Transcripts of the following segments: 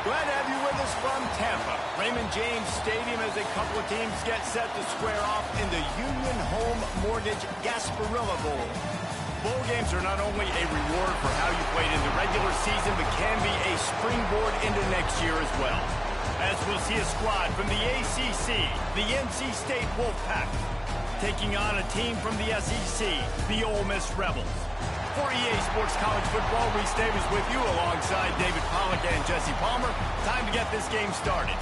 Glad to have you with us from Tampa. Raymond James Stadium as a couple of teams get set to square off in the Union Home Mortgage Gasparilla Bowl. Bowl games are not only a reward for how you played in the regular season, but can be a springboard into next year as well. As we'll see a squad from the ACC, the NC State Bowl Szn, taking on a team from the SEC, the Ole Miss Rebels. For EA Sports College Football, Reese Davis with you alongside David Pollack and Jesse Palmer. Time to get this game started.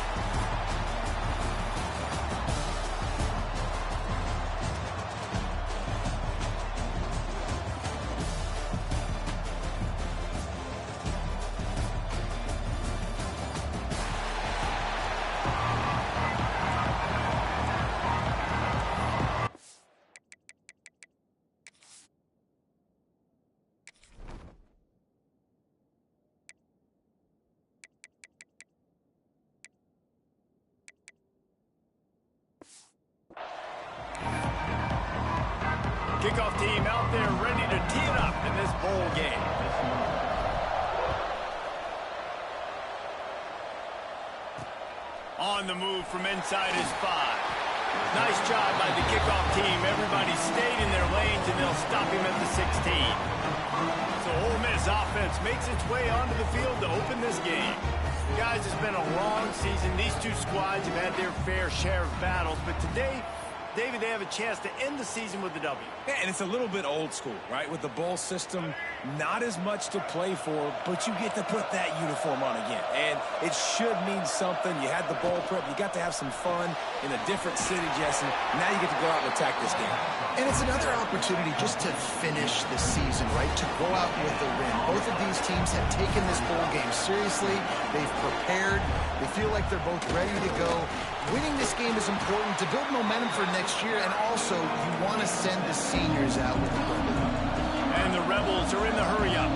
Kickoff team out there ready to tee it up in this bowl game. On the move from inside his 5. Nice job by the kickoff team. Everybody stayed in their lanes, and they'll stop him at the 16. So Ole Miss offense makes its way onto the field to open this game. Guys, it's been a long season. These two squads have had their fair share of battles, but today, David, they have a chance to end the season with a W. Yeah, and it's a little bit old school, right? With the bowl system, not as much to play for, but you get to put that uniform on again. And it should mean something. You had the bowl prep. You got to have some fun in a different city, Jesse. Now you get to go out and attack this game. And it's another opportunity just to finish the season, right? To go out with a win. Both of these teams have taken this bowl game seriously. They've prepared. They feel like they're both ready to go. Winning this game is important to build momentum for next year, and also you want to send the seniors out with a win. And the Rebels are in the hurry-up.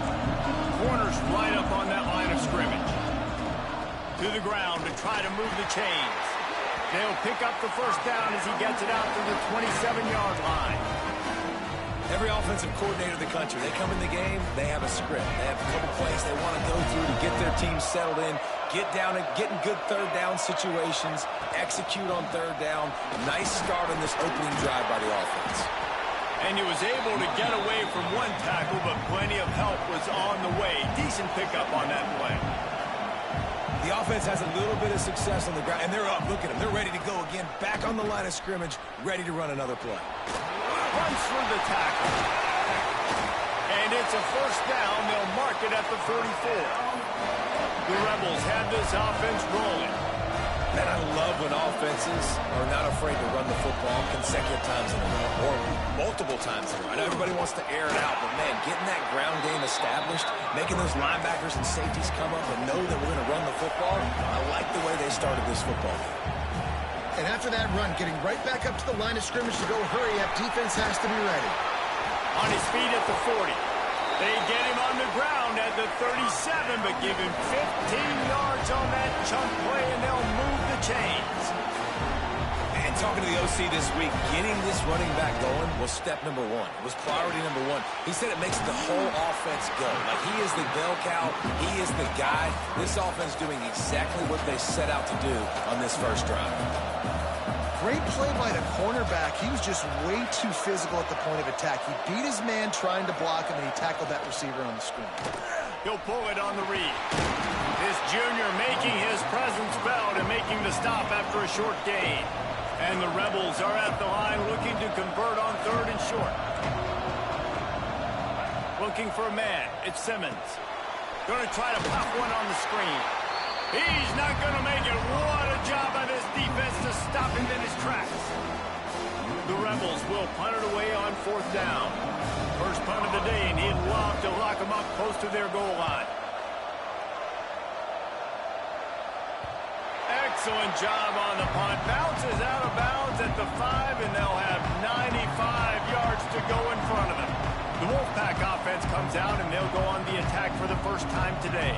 Corners right up on that line of scrimmage. To the ground to try to move the chains. They'll pick up the first down as he gets it out to the 27-yard line. Every offensive coordinator in the country, they come in the game, they have a script. They have a couple plays they want to go through to get their team settled in, get down and get in good third down situations, execute on third down. Nice start on this opening drive by the offense. And he was able to get away from one tackle, but plenty of help was on the way. Decent pickup on that play. The offense has a little bit of success on the ground, and they're up. Look at them. They're ready to go again, back on the line of scrimmage, ready to run another play. Runs through the tackle. And it's a first down. They'll mark it at the 34. The Rebels have this offense rolling. Man, I love when offenses are not afraid to run the football consecutive times in a row, or multiple times in a row. I know everybody wants to air it out, but man, getting that ground game established, making those linebackers and safeties come up and know that we're going to run the football, I like the way they started this football game. And after that run, getting right back up to the line of scrimmage to go hurry up, defense has to be ready. On his feet at the 40. They get him on the ground at the 37, but give him 15 yards on that chunk play, and they'll move the chains. And talking to the OC this week, getting this running back going was step number one. It was priority number one. He said it makes the whole offense go. Like, he is the bell cow. He is the guy. This offense doing exactly what they set out to do on this first drive. Great play by the cornerback. He was just way too physical at the point of attack. He beat his man trying to block him, and he tackled that receiver on the screen. He'll pull it on the read. This junior making his presence felt and making the stop after a short gain. And the Rebels are at the line looking to convert on third and short. Looking for a man. It's Simmons. Going to try to pop one on the screen. He's not going to make it. What a job by this defense to stop him in his tracks. The Rebels will punt it away on fourth down. First punt of the day, and he'd love to lock them up close to their goal line. Excellent job on the punt. Bounces out of bounds at the 5, and they'll have 95 yards to go in front of them. The Wolfpack offense comes out, and they'll go on the attack for the first time today.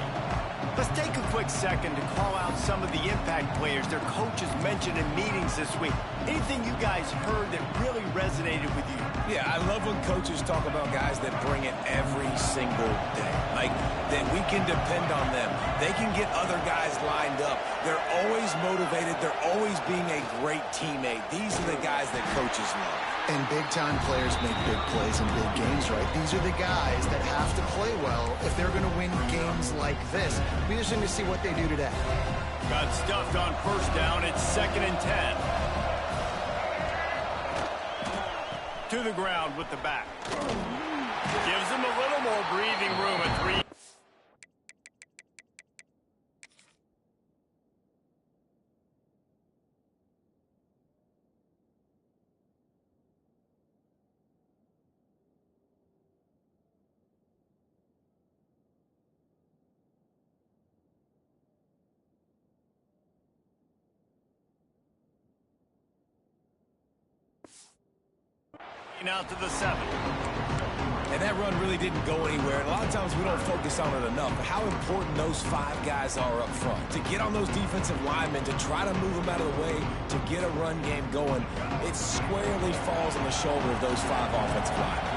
Let's take a quick second to call out some of the impact players their coaches mentioned in meetings this week. Anything you guys heard that really resonated with you? Yeah, I love when coaches talk about guys that bring it every single day. Like, that we can depend on them. They can get other guys lined up. They're always motivated. They're always being a great teammate. These are the guys that coaches love. And big-time players make big plays in big games, right? These are the guys that have to play well if they're going to win games like this. Be interesting to see what they do today. Got stuffed on first down. It's 2nd and 10. To the ground with the back. Gives him a little more breathing room at 3. Out to the 7. And that run really didn't go anywhere. And a lot of times we don't focus on it enough. But how important those 5 guys are up front. To get on those defensive linemen, to try to move them out of the way, to get a run game going, it squarely falls on the shoulder of those 5 offensive linemen.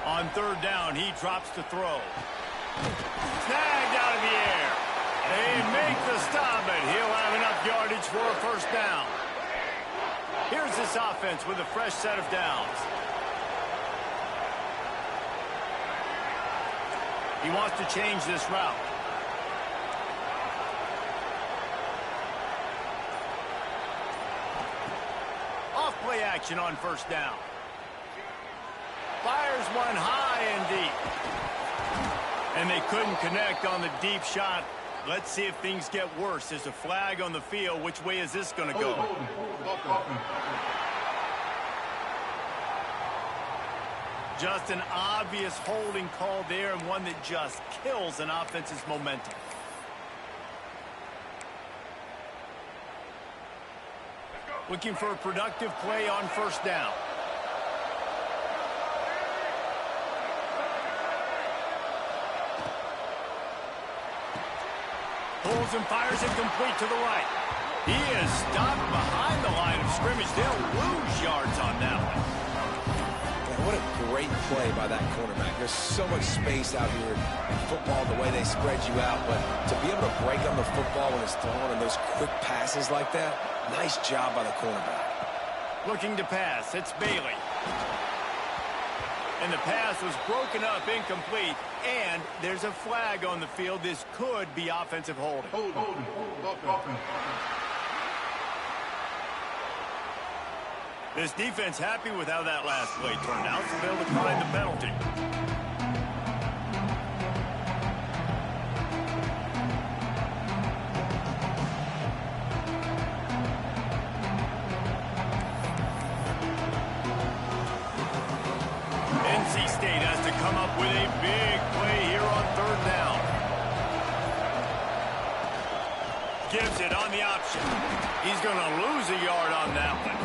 On 3rd down, he drops to throw. Snagged out of the air. They make the stop, and he'll have enough yardage for a first down. Here's this offense with a fresh set of downs. He wants to change this route. Off-play action on first down. Fires one high and deep. And they couldn't connect on the deep shot. Let's see if things get worse. There's a flag on the field. Which way is this going to go? Just an obvious holding call there, and one that just kills an offense's momentum. Looking for a productive play on first down. Pulls and fires it complete to the right. He is stopped behind the line of scrimmage. They'll lose yards on that one. Man, what a great play by that cornerback. There's so much space out here in football, the way they spread you out. But to be able to break on the football when it's thrown and those quick passes like that, nice job by the cornerback. Looking to pass. It's Bailey. And the pass was broken up, incomplete, and there's a flag on the field. This could be offensive holding. This defense happy with how that last play turned out, so they'll decline the penalty. NC State has to come up with a big play here on 3rd down. Gives it on the option. He's going to lose a yard on that one.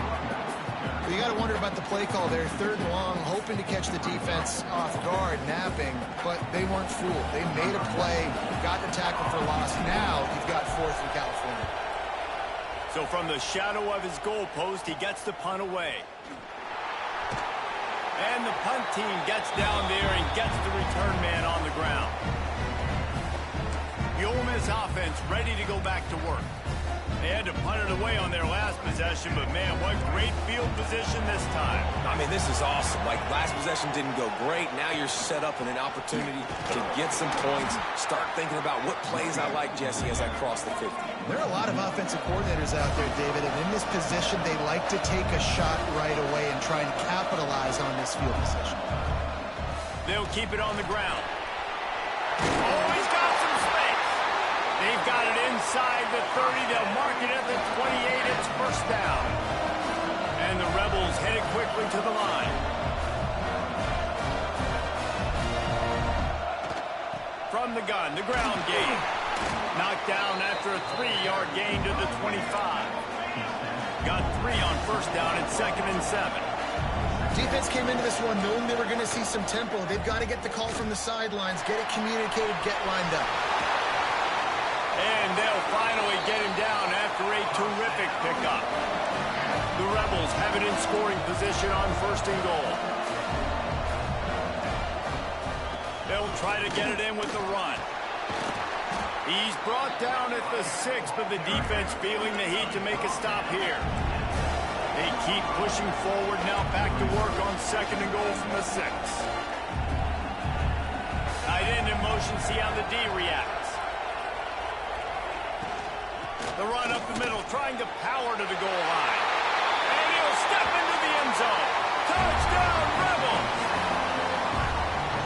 Well, you got to wonder about the play call there. 3rd and long, hoping to catch the defense off guard, napping, but they weren't fooled. They made a play, got the tackle for loss. Now you've got 4th in California. So from the shadow of his goalpost, he gets the punt away. And the punt team gets down there and gets the return man on the ground. The Ole Miss offense ready to go back to work. They had to punt it away on their last possession, but man, what great field position this time. I mean, this is awesome. Like, last possession didn't go great. Now you're set up in an opportunity to get some points. Start thinking about what plays I like, Jesse, as I cross the 50. There are a lot of offensive coordinators out there, David, and in this position, they like to take a shot right away and try and capitalize on this field position. They'll keep it on the ground. Oh, he's got some space. They've got it inside the 30. They'll mark it at the 28. It's first down. And the Rebels headed quickly to the line. From the gun, the ground game. Knocked down after a 3-yard gain to the 25. Got 3 on first down at 2nd and 7. Defense came into this one knowing they were going to see some tempo. They've got to get the call from the sidelines, get it communicated, get lined up. And they'll finally get him down after a terrific pickup. The Rebels have it in scoring position on 1st and goal. They'll try to get it in with the run. He's brought down at the 6, but the defense feeling the heat to make a stop here. They keep pushing forward, now back to work on 2nd and goal from the 6. Tight end in motion, see how the D reacts. The run up the middle, trying to power to the goal line. And he'll step into the end zone. Touchdown, Rebels!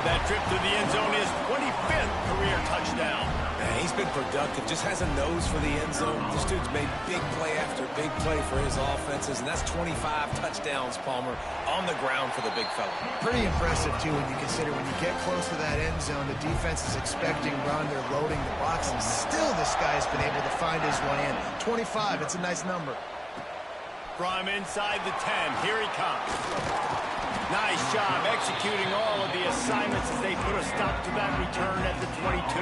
That trip to the end zone is 25th career touchdown. Man, he's been productive, just has a nose for the end zone. This dude's made big play after big play for his offenses, and that's 25 touchdowns, Palmer, on the ground for the big fella. Pretty impressive, too, when you consider when you get close to that end zone, the defense is expecting run, they're loading the box, and still this guy's been able to find his way in. 25, it's a nice number. From inside the 10, here he comes. Nice job executing all of the assignments as they put a stop to that return at the 22.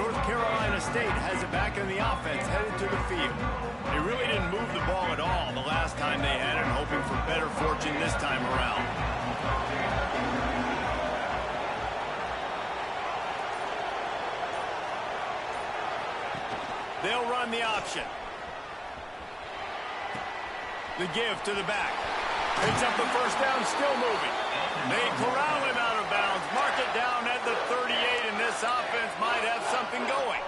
North Carolina State has it back in the offense, headed to the field. They really didn't move the ball at all the last time they had it, hoping for better fortune this time around. They'll run the option. The give to the back. Picks up the 1st down, still moving. They corral him out of bounds. Mark it down at the 38, and this offense might have something going.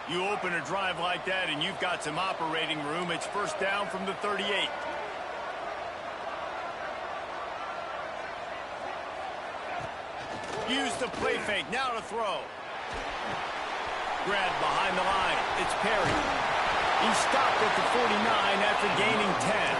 You open a drive like that, and you've got some operating room. It's 1st down from the 38. Use the play fake, now to throw. Grabbed behind the line. It's Perry. He stopped at the 49 after gaining 10.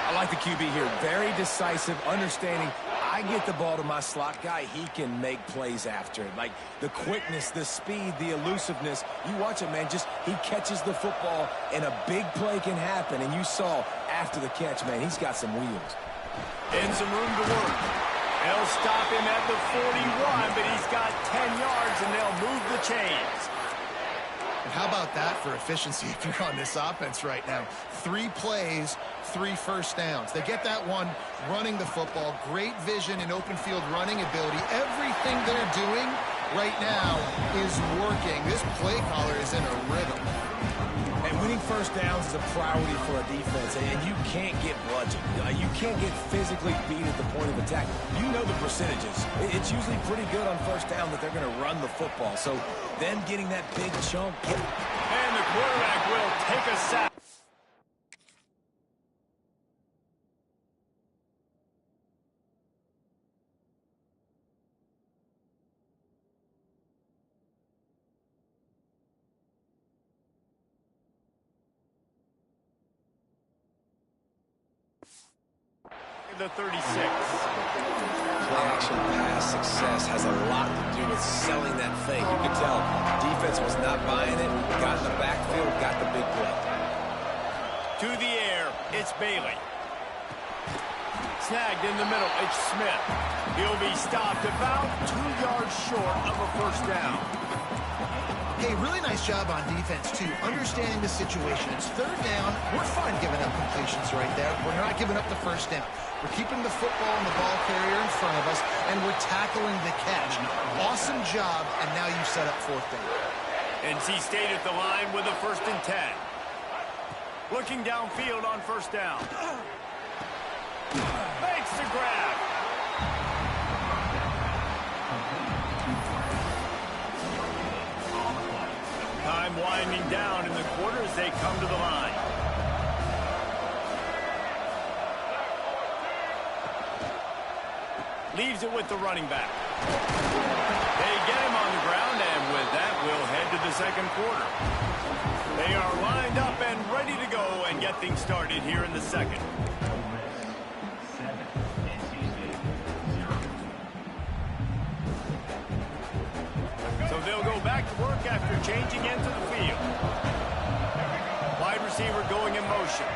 I like the QB here. Very decisive, understanding. I get the ball to my slot guy, he can make plays after it. Like the quickness, the speed, the elusiveness. You watch it, man, just he catches the football and a big play can happen. And you saw after the catch, man, he's got some wheels. And some room to work. They'll stop him at the 41, but he's got 10 yards and they'll move the chains. And how about that for efficiency if you're on this offense right now? 3 plays, 3 first downs. They get that one running the football. Great vision and open field running ability. Everything they're doing right now is working. This play caller is in a rhythm. And winning first downs is a priority for a defense, and you can't get bludgeoned. You can't get physically beat at the point of attack. You know the percentages. It's usually pretty good on first down that they're going to run the football. So then getting that big chunk. And the quarterback will take a sack. The 36. Play-action pass success has a lot to do with selling that thing. You could tell defense was not buying it, got in the backfield, got the big play. To the air, it's Bailey. Snagged in the middle, it's Smith. He'll be stopped about 2 yards short of a first down. Hey, really nice job on defense, too, understanding the situation. It's 3rd down. We're fine giving up completions right there. We're not giving up the first down. We're keeping the football and the ball carrier in front of us, and we're tackling the catch. Awesome job, and now you set up 4th down. NC State at the line with a 1st and 10. Looking downfield on 1st down. Makes the grab. Time winding down in the quarter as they come to the line. Leaves it with the running back. They get him on the ground, and with that, we'll head to the 2nd quarter. They are lined up and ready to go and get things started here in the 2nd. So they'll go back to work after changing into the field. Wide receiver going in motion.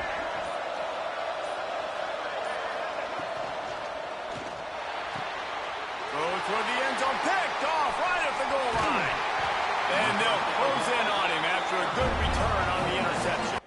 toward the end zone. Picked off right at the goal line. And they'll close in on him after a good return on the interception.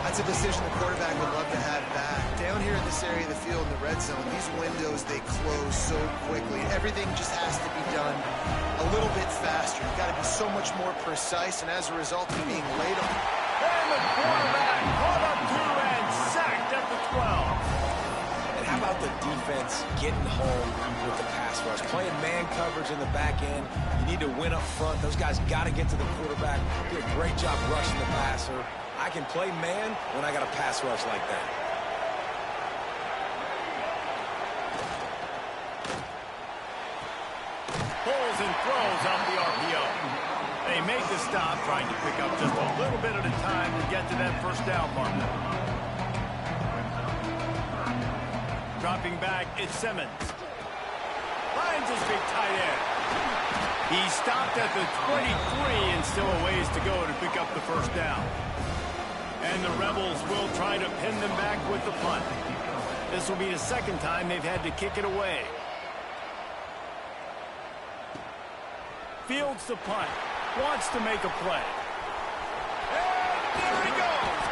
That's a decision the quarterback would love to have back. Down here in this area of the field in the red zone, these windows, they close so quickly. Everything just has to be done a little bit faster. You've got to be so much more precise, and as a result, you're being late on. And the quarterback caught up to and sacked at the 12. And how about the defense getting home with the pass rush? Playing man coverage in the back end. You need to win up front. Those guys got to get to the quarterback. Do a great job rushing the passer. I can play man when I got a pass rush like that. Pulls and throws off the RPO. They make the stop, trying to pick up just a little bit at a time to get to that first down marker. Dropping back, it's Simmons. Finds his big tight end. He stopped at the 23 and still a ways to go to pick up the first down. And the Rebels will try to pin them back with the punt. This will be the second time they've had to kick it away. Fields the punt. Wants to make a play. And there he goes.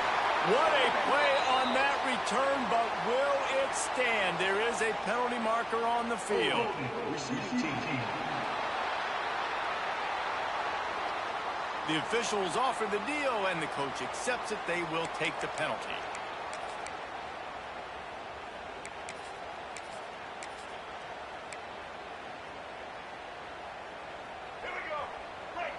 What a play on that return, but will it stand? There is a penalty marker on the field. The officials offer the deal, and the coach accepts it. They will take the penalty. Here we go. Break.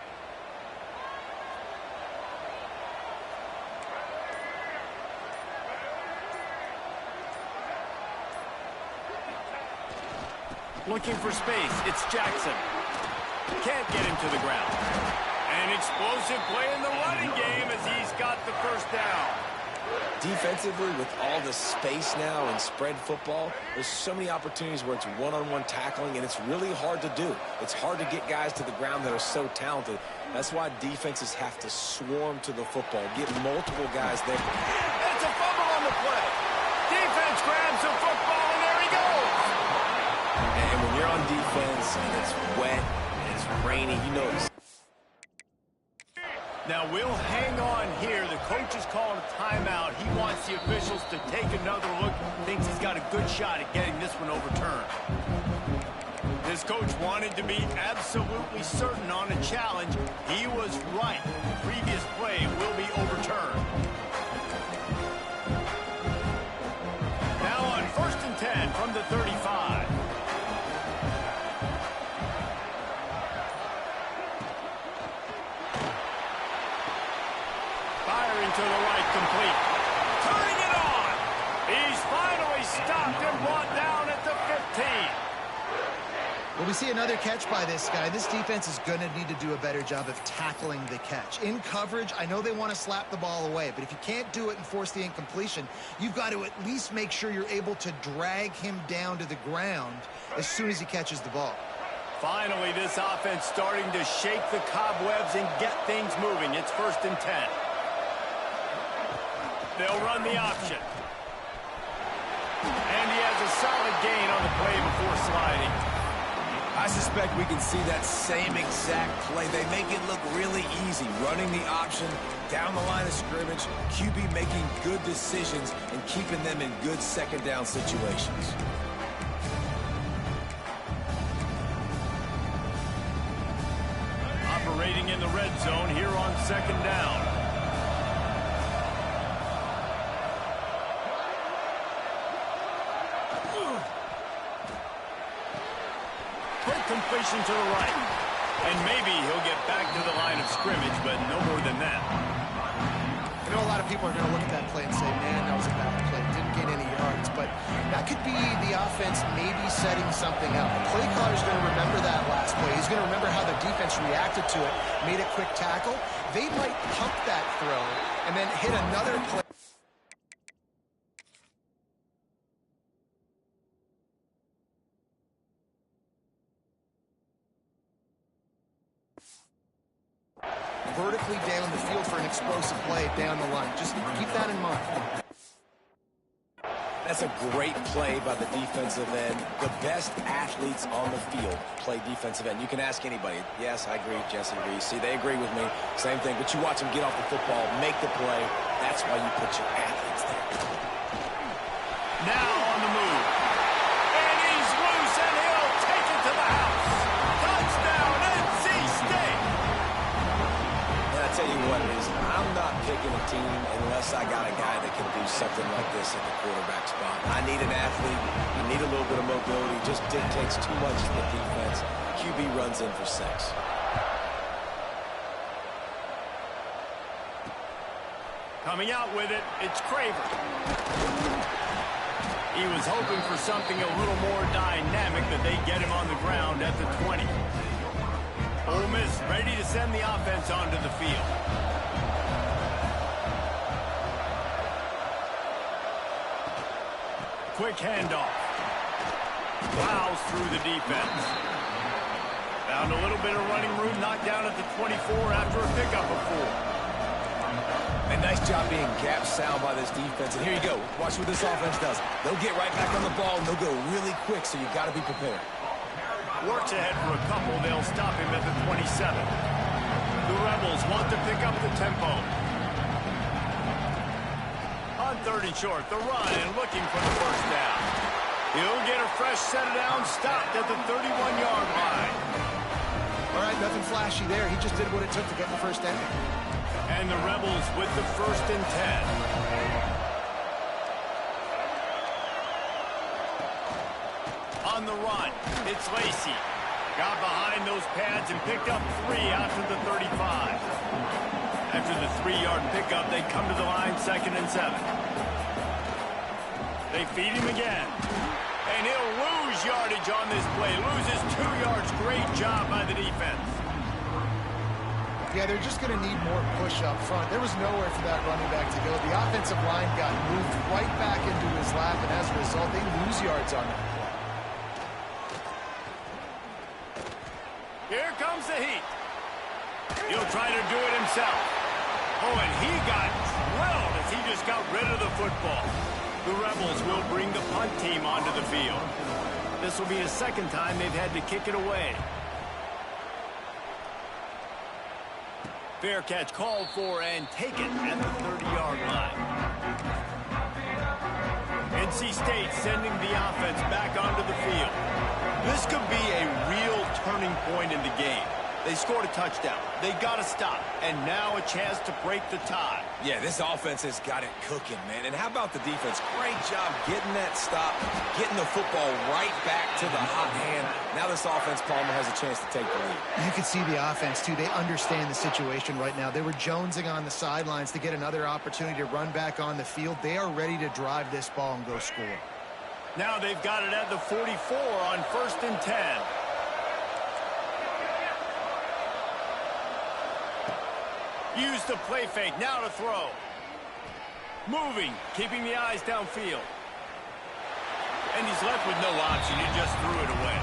Looking for space. It's Jackson. Can't get him to the ground. An explosive play in the running game as he's got the first down. Defensively, with all the space now and spread football, there's so many opportunities where it's one-on-one tackling, and it's really hard to do. It's hard to get guys to the ground that are so talented. That's why defenses have to swarm to the football, get multiple guys there. It's a fumble on the play. Defense grabs the football, and there he goes. And when you're on defense and it's wet and it's rainy, you know it's... Now we'll hang on here. The coach is calling a timeout. He wants the officials to take another look. Thinks he's got a good shot at getting this one overturned. This coach wanted to be absolutely certain on a challenge. He was right. The previous play will be overturned. Now on 1st and 10 from the 35. Firing to the right, complete. Turning it on. He's finally stopped and brought down at the 15. Well, we see another catch by this guy. This defense is going to need to do a better job of tackling the catch. In coverage, I know they want to slap the ball away, but if you can't do it and force the incompletion, you've got to at least make sure you're able to drag him down to the ground as soon as he catches the ball. Finally, this offense starting to shake the cobwebs and get things moving. It's 1st and 10. They'll run the option. And he has a solid gain on the play before sliding. I suspect we can see that same exact play. They make it look really easy, running the option down the line of scrimmage, QB making good decisions and keeping them in good second down situations. Operating in the red zone here on 2nd down. Quick completion to the right. And maybe he'll get back to the line of scrimmage, but no more than that. I know a lot of people are going to look at that play and say, man, that was a bad play. Didn't gain any yards. But that could be the offense maybe setting something up. The play caller is going to remember that last play. He's going to remember how the defense reacted to it, made a quick tackle. They might pump that throw and then hit another play. Vertically down the field for an explosive play down the line. Just keep that in mind. That's a great play by the defensive end. The best athletes on the field play defensive end. You can ask anybody. Yes, I agree, Jesse Reese. See, they agree with me. Same thing. But you watch them get off the football, make the play. That's why you put your athletes there. Now on the move. And he's loose, and he'll take it to the house. Touchdown, NC State. And I tell you what, I'm not picking a team unless I got a guy that can do something like this at the quarterback spot. I need an athlete. I need a little bit of mobility. Just dictates too much to the defense. QB runs in for 6. Coming out with it, it's Craver. He was hoping for something a little more dynamic, but they get him on the ground at the 20. Ole Miss ready to send the offense onto the field. Quick handoff. Plows through the defense. Found a little bit of running room, knocked down at the 24 after a pickup of 4. And nice job being gap sound by this defense. And here you go. Watch what this offense does. They'll get right back on the ball, and they'll go really quick, so you've got to be prepared. Works ahead for a couple. They'll stop him at the 27. The Rebels want to pick up the tempo. On 3rd and short, the run and looking for the first down. He'll get a fresh set of downs, stopped at the 31-yard line. All right, nothing flashy there. He just did what it took to get the first down. And the Rebels with the 1st and 10. On the run, it's Lacey. Got behind those pads and picked up 3 after the 35. After the 3-yard pickup, they come to the line 2nd and 7. They feed him again. And he'll lose yardage on this play. Loses 2 yards. Great job by the defense. Yeah, they're just going to need more push up front. There was nowhere for that running back to go. The offensive line got moved right back into his lap, and as a result, they lose yards on that play. Here comes the heat. He'll try to do it himself. Oh, and he got drilled as he just got rid of the football. The Rebels will bring the punt team onto the field. This will be the 2nd time they've had to kick it away. Fair catch called for and taken at the 30-yard line. NC State sending the offense back onto the field. This could be a real turning point in the game. They scored a touchdown. They got to stop. And now a chance to break the tie. Yeah, this offense has got it cooking, man. And how about the defense? Great job getting that stop, getting the football right back to the hot hand. Now this offense, Palmer, has a chance to take the lead. You can see the offense, too. They understand the situation right now. They were jonesing on the sidelines to get another opportunity to run back on the field. They are ready to drive this ball and go score. Now they've got it at the 44 on 1st and 10. Use the play fake, now to throw. Moving, keeping the eyes downfield. And he's left with no option, he just threw it away.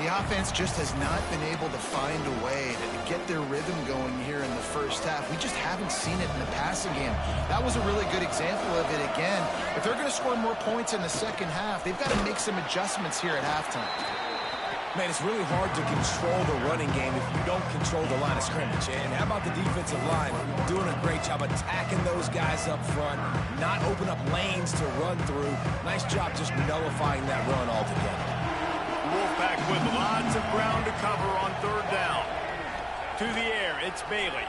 The offense just has not been able to find a way to get their rhythm going here in the first half. We just haven't seen it in the passing game. That was a really good example of it again. If they're going to score more points in the second half, they've got to make some adjustments here at halftime. Man, it's really hard to control the running game if you don't control the line of scrimmage. And how about the defensive line doing a great job attacking those guys up front, not open up lanes to run through. Nice job just nullifying that run altogether. Wolfpack with lots of ground to cover on 3rd down. To the air, it's Bailey.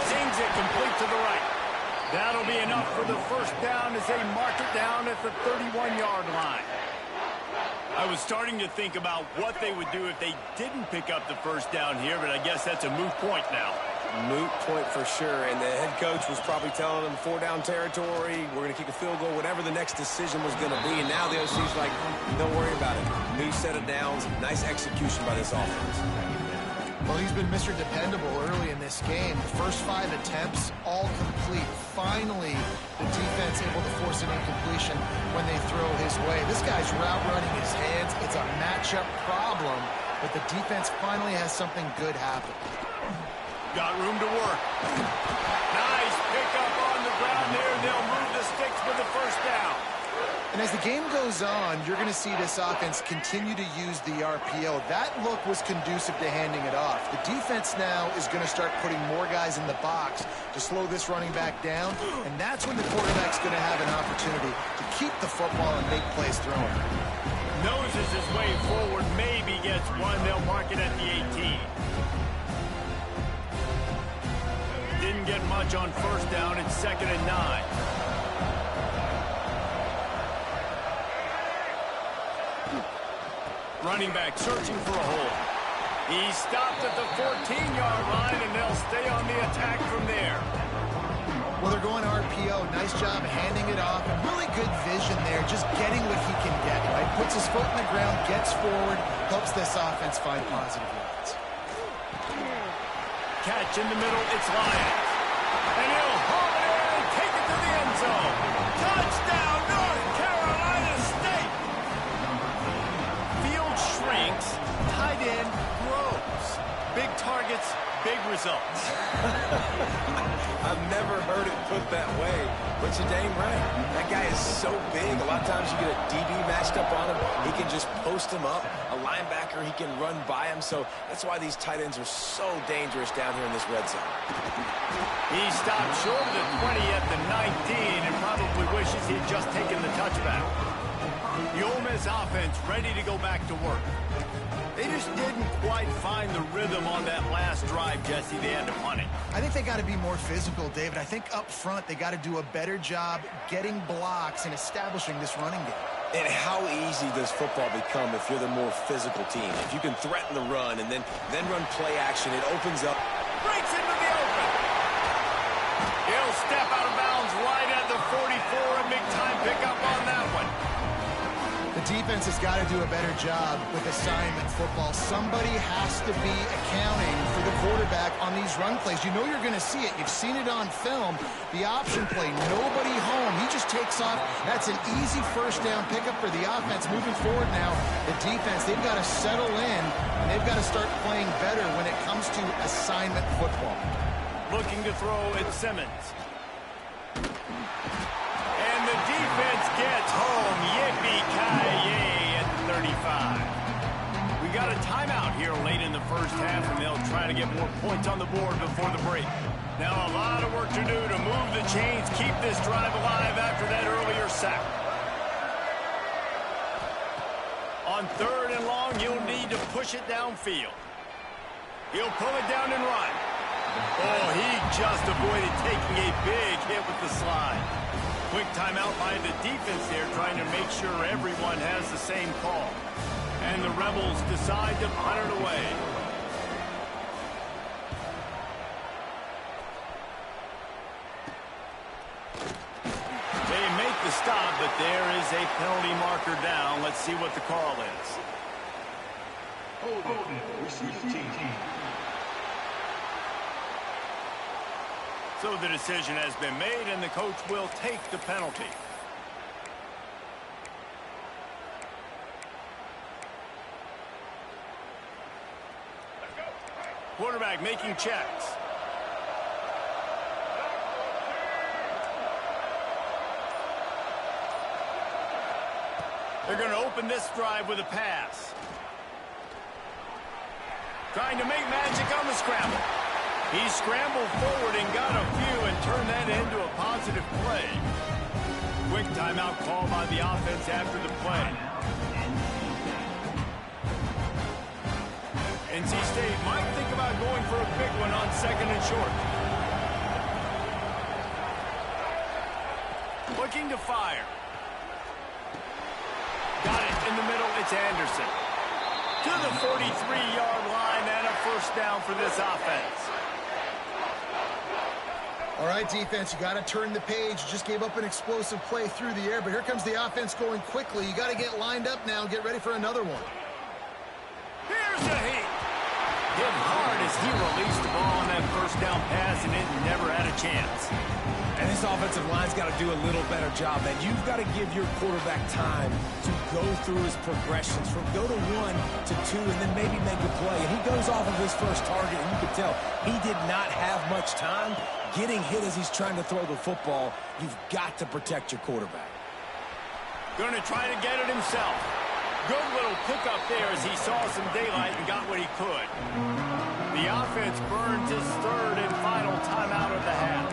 Sings it complete to the right. That'll be enough for the first down as they mark it down at the 31-yard line. I was starting to think about what they would do if they didn't pick up the first down here, but I guess that's a moot point now. Moot point for sure, and the head coach was probably telling them 4-down territory, we're going to kick a field goal, whatever the next decision was going to be, and now the OC's like, don't worry about it. New set of downs, nice execution by this offense. Well, he's been Mr. Dependable early in this game. The first 5 attempts, all complete. Finally, the defense able to force an incompletion when they throw his way. This guy's route running his hands. It's a matchup problem, but the defense finally has something good happen. Got room to work. Nice pickup on the ground there. They'll move the sticks for the first down. And as the game goes on, you're going to see this offense continue to use the RPO. That look was conducive to handing it off. The defense now is going to start putting more guys in the box to slow this running back down, and that's when the quarterback's going to have an opportunity to keep the football and make plays throwing. Noses his way forward, maybe gets one. They'll mark it at the 18. Didn't get much on first down. It's 2nd and 9. Running back searching for a hole. He stopped at the 14-yard line, and they'll stay on the attack from there. Well, they're going RPO. Nice job handing it off. And really good vision there, just getting what he can get, right? Puts his foot in the ground, gets forward, helps this offense find positive yards. Catch in the middle, it's Lyons. And he'll haul it in and take it to the end zone. Touchdown, North Carolina State! Field shrinks, tight end grows. Big targets, big results. I've never heard it put that way, but you're dang right. That guy is so big. A lot of times you get a DB matched up on him. He can just post him up. A linebacker, he can run by him. So that's why these tight ends are so dangerous down here in this red zone. He stopped short of the 20 at the 19 and probably wishes he'd just taken the touchback. The Ole Miss offense ready to go back to work. They just didn't quite find the rhythm on that last drive, Jesse. They had to punt it. I think they got to be more physical, David. I think up front they got to do a better job getting blocks and establishing this running game. And how easy does football become if you're the more physical team? If you can threaten the run and then run play action, it opens up. Breaks into the open. He'll step out of bounds right at the 44. A big-time pickup on that one. The defense has got to do a better job with assignment football. Somebody has to be accounting for the quarterback on these run plays. You know you're going to see it. You've seen it on film. The option play, nobody home. He just takes off. That's an easy first down pickup for the offense. Moving forward now, the defense, they've got to settle in, and they've got to start playing better when it comes to assignment football. Looking to throw at Simmons. And the defense gets home. Yippee-ki-yay at 35. We got a timeout here late in the first half, and they'll try to get more points on the board before the break. Now a lot of work to do to move the chains, keep this drive alive after that earlier sack. On 3rd and long, you'll need to push it downfield. He'll pull it down and run. Oh, he just avoided taking a big hit with the slide. Quick timeout by the defense there, trying to make sure everyone has the same call. And the Rebels decide to punt it away. They make the stop, but there is a penalty marker down. Let's see what the call is. Receive team. So the decision has been made, and the coach will take the penalty. Quarterback making checks. They're going to open this drive with a pass. Trying to make magic on the scramble. He scrambled forward and got a few and turned that into a positive play. Quick timeout call by the offense after the play. NC State might think about going for a big one on 2nd and short. Looking to fire. Got it in the middle, it's Anderson. To the 43-yard line and a first down for this offense. All right, defense, you got to turn the page. You just gave up an explosive play through the air, but here comes the offense going quickly. You got to get lined up now and get ready for another one. Here's a hit. Hit hard as he released the ball on that first down pass, and it never had a chance. And this offensive line's got to do a little better job, man. You've got to give your quarterback time to go through his progressions from go to 1 to 2 and then maybe make a play. And he goes off of his first target, and you can tell he did not have much time getting hit as he's trying to throw the football. You've got to protect your quarterback. Going to try to get it himself. Good little pickup there as he saw some daylight and got what he could. The offense burns his third and final timeout of the half.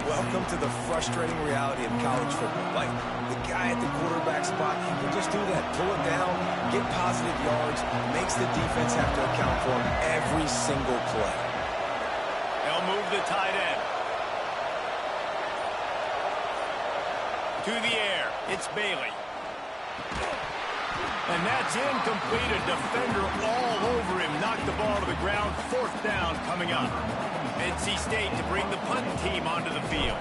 Welcome to the frustrating reality of college football. Like, the guy at the quarterback spot, he can just do that. Pull it down, get positive yards, makes the defense have to account for him every single play. They'll move the tight end. To the air, it's Bailey. And that's incomplete. A defender all over him. Knocked the ball to the ground. Fourth down coming up. NC State to bring the punt team onto the field.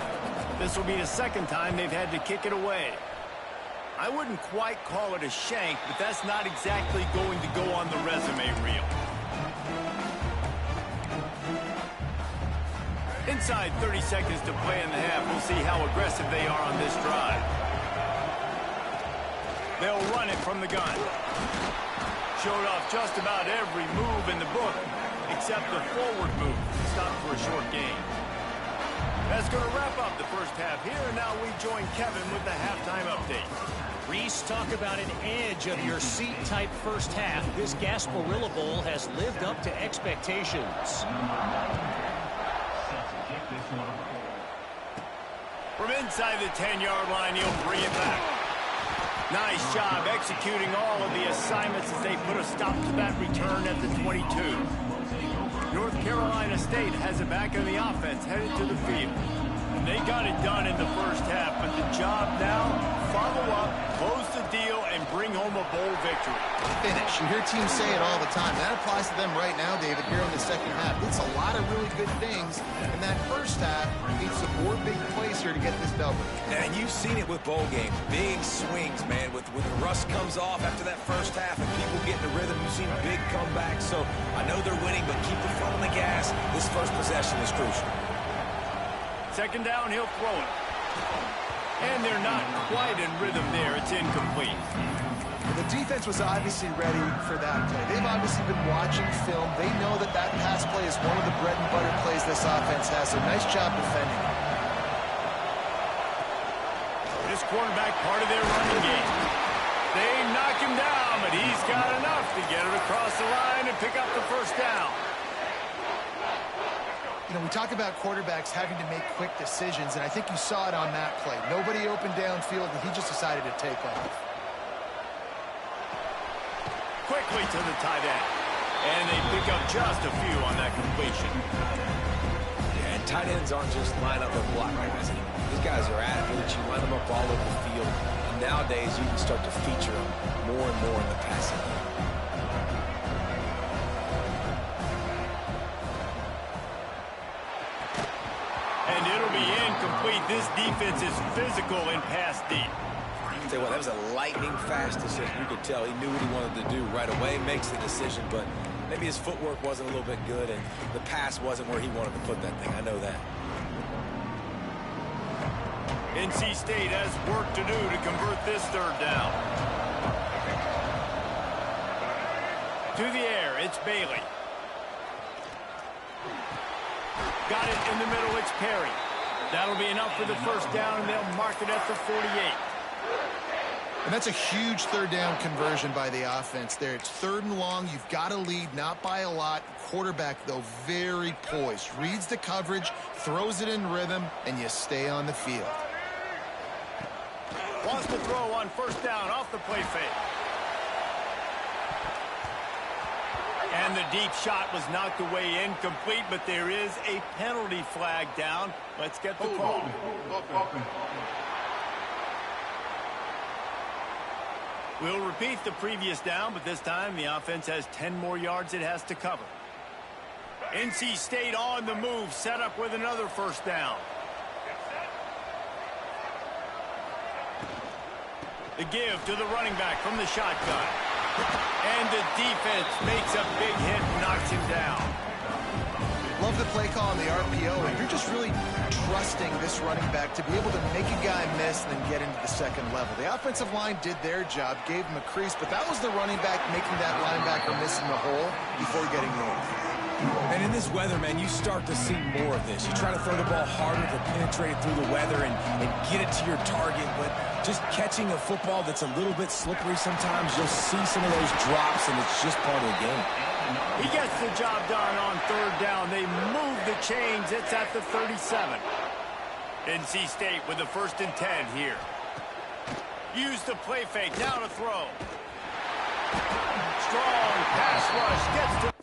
This will be the second time they've had to kick it away. I wouldn't quite call it a shank, but that's not exactly going to go on the resume reel. Inside 30 seconds to play in the half. We'll see how aggressive they are on this drive. They'll run it from the gun. Showed off just about every move in the book, except the forward move. Stopped for a short gain. That's going to wrap up the first half here, and now we join Kevin with the halftime update. Reese, talk about an edge of your seat type first half. This Gasparilla Bowl has lived up to expectations. From inside the 10-yard line, he'll bring it back. Nice job executing all of the assignments as they put a stop to that return at the 22. North Carolina State has it back in the offense, headed to the field. And they got it done in the first half, but the job now, follow up, close the deal, and bring home a bowl victory. Finish. You hear teams say it all the time. That applies to them right now, David, here in the second half. It's a lot of really good things. In that first half, needs some more big plays here to get this W. And you've seen it with bowl games. Big swings, man. When the rust comes off after that first half and people get in the rhythm, you've seen big comebacks. So I know they're winning, but keep the foot on the gas. This first possession is crucial. Second down, he'll throw it. And they're not quite in rhythm there. It's incomplete. The defense was obviously ready for that play. They've obviously been watching film. They know that that pass play is one of the bread and butter plays this offense has. So nice job defending. This quarterback part of their running game. They knock him down, but he's got enough to get it across the line and pick up the first down. You know, we talk about quarterbacks having to make quick decisions, and I think you saw it on that play. Nobody opened downfield, and he just decided to take off. Quickly to the tight end. And they pick up just a few on that completion. Yeah, and tight ends aren't just line up and block guys anymore. These guys are athletes. You line them up all over the field. And nowadays, you can start to feature them more and more in the passing game. And it'll be incomplete. This defense is physical and pass deep. I'll tell you what, that was a lightning-fast decision. You could tell he knew what he wanted to do right away, makes the decision, but maybe his footwork wasn't a little bit good, and the pass wasn't where he wanted to put that thing. I know that. NC State has work to do to convert this third down. To the air, it's Bailey. Got it in the middle, it's Perry. That'll be enough for the first down, and they'll mark it at the 48. And that's a huge third down conversion by the offense there. It's third and long. You've got to lead, not by a lot. Quarterback, though, very poised. Reads the coverage, throws it in rhythm, and you stay on the field. Wants to throw on first down off the play fake. And the deep shot was knocked away incomplete, but there is a penalty flag down. Let's get the call. We'll repeat the previous down, but this time the offense has 10 more yards it has to cover. NC State on the move, set up with another first down. The give to the running back from the shotgun. And the defense makes a big hit and knocks him down. Love the play call on the RPO, and you're just really trusting this running back to be able to make a guy miss and then get into the second level. The offensive line did their job, gave him a crease, but that was the running back making that linebacker miss in the hole before getting moved. And in this weather, man, you start to see more of this. You try to throw the ball harder to penetrate it through the weather and get it to your target, but just catching a football that's a little bit slippery sometimes, you'll see some of those drops, and it's just part of the game. He gets the job done on third down. They move the chains. It's at the 37. NC State with the 1st and 10 here. Use the play fake. Now to throw. Strong pass rush. Gets to...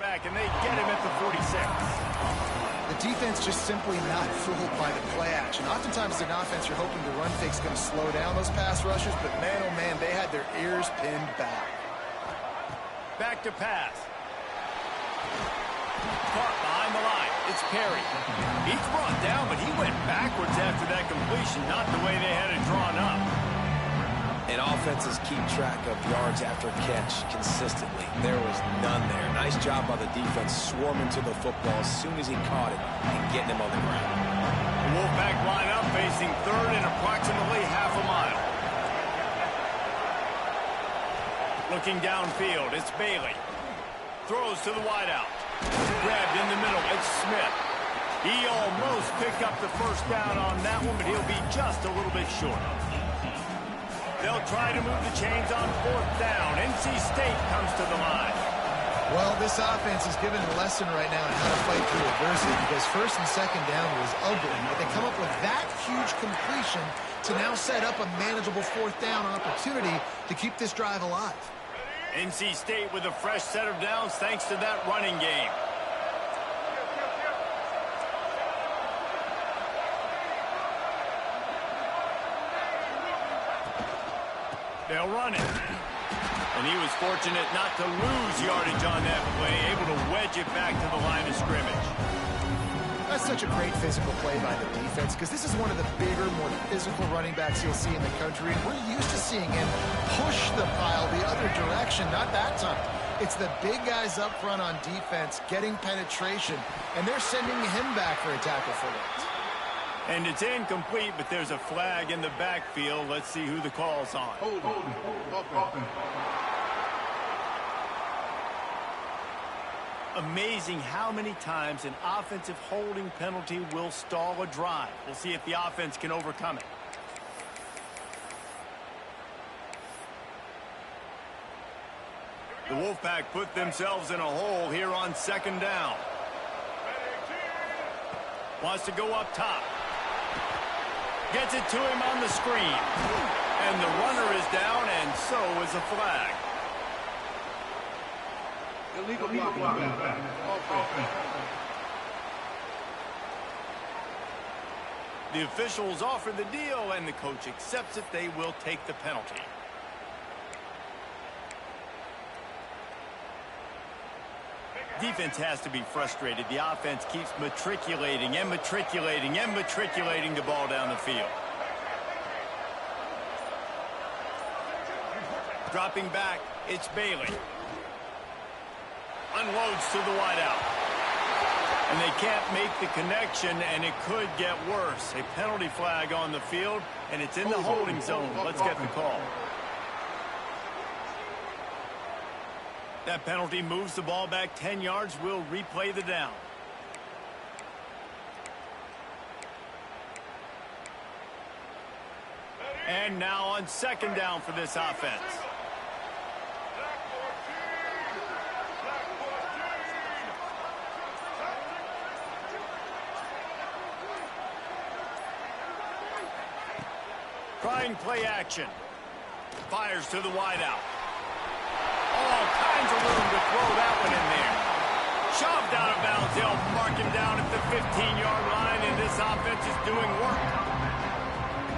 back, and they get him at the 46. The defense just simply not fooled by the play action. Oftentimes, as an offense, you're hoping the run fake's going to slow down those pass rushes, but man, oh man, they had their ears pinned back. Back to pass. Caught behind the line. It's Perry. He's brought down, but he went backwards after that completion, not the way they had it drawn up. And offenses keep track of yards after catch consistently. There was none there. Nice job by the defense swarming to the football as soon as he caught it and getting him on the ground. The Wolfpack line up facing third and approximately half a mile. Looking downfield, it's Bailey. Throws to the wideout. Grabbed in the middle, it's Smith. He almost picked up the first down on that one, but he'll be just a little bit short. They'll try to move the chains on 4th down. NC State comes to the line. Well, this offense is given a lesson right now on how to fight through adversity because 1st and 2nd down was ugly, but they come up with that huge completion to now set up a manageable 4th down opportunity to keep this drive alive. NC State with a fresh set of downs thanks to that running game. They'll run it. And he was fortunate not to lose yardage on that play, able to wedge it back to the line of scrimmage. That's such a great physical play by the defense because this is one of the bigger, more physical running backs you'll see in the country. And we're used to seeing him push the pile the other direction, not that time. It's the big guys up front on defense getting penetration, and they're sending him back for a tackle for it. And it's incomplete, but there's a flag in the backfield. Let's see who the call's on. Amazing how many times an offensive holding penalty will stall a drive. We'll see if the offense can overcome it. The Wolfpack put themselves in a hole here on 2nd down. Wants to go up top. Gets it to him on the screen. And the runner is down, and so is a flag. Illegal blocking. The officials offer the deal, and the coach accepts it. They will take the penalty. Defense has to be frustrated. The offense keeps matriculating and matriculating and matriculating the ball down the field. Dropping back, it's Bailey. Unloads to the wideout. And they can't make the connection, and it could get worse. A penalty flag on the field, and it's in the holding zone. Let's get the call. That penalty moves the ball back 10 yards. We'll replay the down. And now on 2nd down for this offense. trying play action. Fires to the wideout. All kinds of room to throw that one in there. Shoved out of bounds. They'll mark him down at the 15-yard line, and this offense is doing work.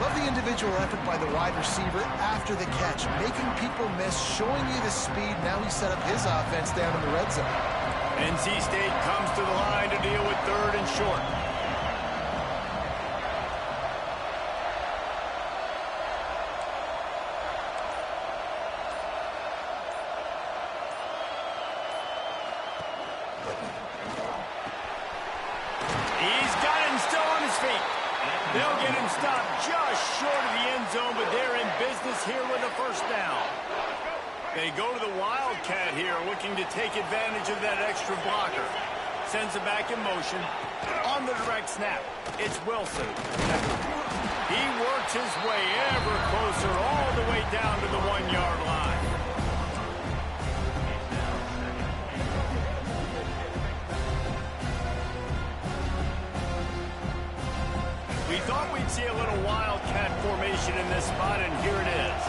Love the individual effort by the wide receiver after the catch, making people miss, showing you the speed. Now he set up his offense down in the red zone. NC State comes to the line to deal with 3rd and short. He's got him still on his feet. They'll get him stopped just short of the end zone, but they're in business here with a 1st down. They go to the Wildcat here, looking to take advantage of that extra blocker. Sends it back in motion. On the direct snap, it's Wilson. He works his way ever closer all the way down to the 1-yard line. We thought we'd see a little Wildcat formation in this spot, and here it is.